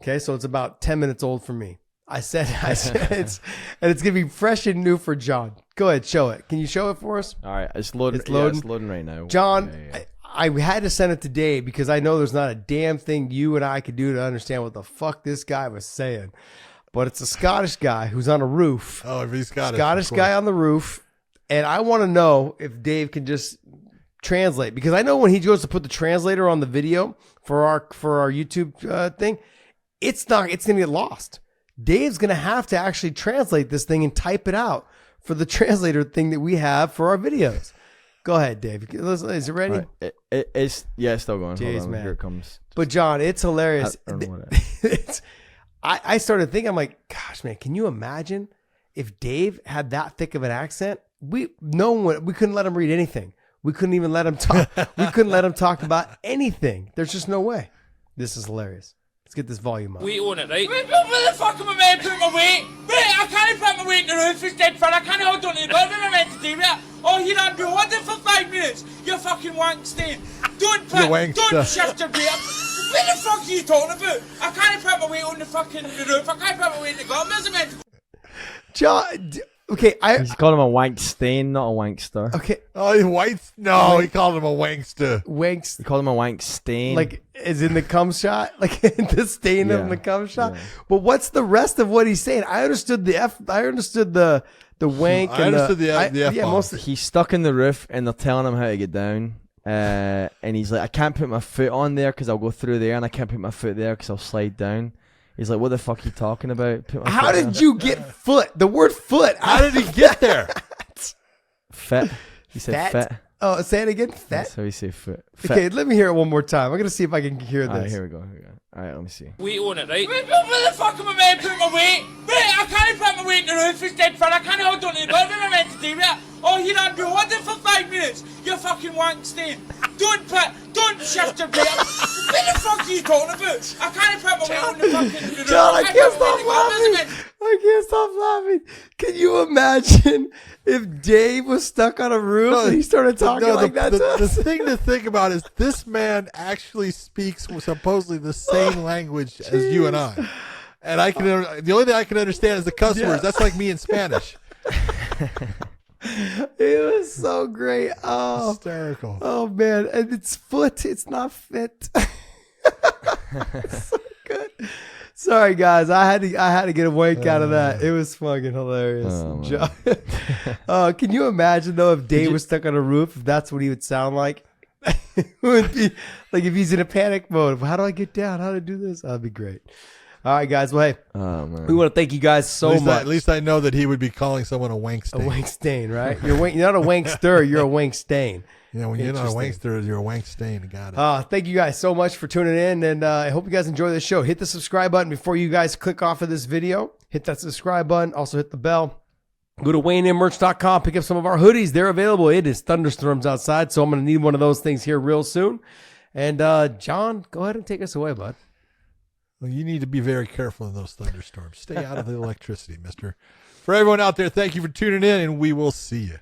Okay, so it's about 10 minutes old for me. I said it's gonna be fresh and new for John. Go ahead, show it. Can you show it for us? All right, it's loading. It's loading. Yeah, it's loading right now. John, Yeah. I had to send it to Dave because I know there's not a damn thing you and I could do to understand what the fuck this guy was saying. But it's a Scottish guy who's on a roof. Oh, if he's Scottish. Scottish guy on the roof. And I want to know if Dave can just translate. Because I know when he goes to put the translator on the video for our YouTube thing, it's going to get lost. Dave's going to have to actually translate this thing and type it out for the translator thing that we have for our videos. Go ahead, Dave. Is it ready? Right. It's still going. Jeez, Hold on, man. here it comes. But John, it's hilarious. I don't know what it is. I started thinking, I'm like, gosh, man, can you imagine if Dave had that thick of an accent? We couldn't let him read anything. We couldn't even let him talk. We couldn't let him talk about anything. There's just no way. This is hilarious. Let's get this volume up. Weight on it, right? Where the fuck am I meant to put my weight? Wait, I can't put my weight in the roof. It's dead fun. I can't hold on to it. What am I meant to do that? Oh, you're not doing it for 5 minutes. You fucking wank stain. Don't shift your weight up. What the fuck are you talking about? I can't put my weight on the fucking roof. I can't put my weight in the garden. Where's it meant to? John, okay, He's called him a wank stain, not a wankster. okay, Oh, he whites? No, he called him a wankster. wanks. He called him a wank stain. Like, is in the cum shot? Like, the stain Yeah. in the cum shot? Yeah. But what's the rest of what he's saying? I understood the wank. I understood the F yeah, bomb. most of, he's stuck in the roof and they're telling him how to get down. And he's like, I can't put my foot on there because I'll go through there, and I can't put my foot there because I'll slide down. He's like, what the fuck are you talking about? Put my how foot did there. you get foot? The word foot. How did he get there? Fit. He said fit. Oh, say it again. Fat. That's how you say foot. Fit. Okay, let me hear it one more time. I'm gonna see if I can hear All right, this. here we go. All right, let me see. Weight on it, right? Where the fuck am I meant to put my weight? Wait, I can't put my weight in the roof. It's dead fun. I can't hold on to it. What am I meant to do that? Oh, you're not doing it for 5 minutes. You fucking wank stain. Don't shift your weight up. What the fuck are you talking about? I can't put my weight on the fucking roof. John, I can't put my weight in the garden. Where's it stop meant laughing. to? I can't stop laughing. Can you imagine if Dave was stuck on a roof and he started talking like that to the us? thing to think about is this man actually speaks supposedly the same language as you and I. And the only thing I can understand is the cuss words. That's like me in Spanish. It was so great. Oh, Hysterical. oh man. And it's foot. It's not fit. So good. Sorry guys, I had to get a wank out of that. It was fucking hilarious. Oh, John, can you imagine though if Dave was stuck on a roof, if that's what he would sound like? It would be like if he's in a panic mode. How do I get down? How to do this? That'd be great. All right, guys. Well, hey, Oh man. we want to thank you guys so much. At least I know that he would be calling someone a wank A stain. wank stain, right? You're not a wankster. You're a wank stain. Yeah, when you're not a Interesting. wankster, you're a wank stain. Got it. Thank you guys so much for tuning in, and I hope you guys enjoy the show. Hit the subscribe button before you guys click off of this video. Hit that subscribe button. Also hit the bell. Go to WayneInMerch.com. Pick up some of our hoodies. They're available. It is thunderstorms outside, so I'm going to need one of those things here real soon. And John, go ahead and take us away, bud. Well, you need to be very careful in those thunderstorms. Stay out of the electricity, mister. For everyone out there, thank you for tuning in, and we will see you.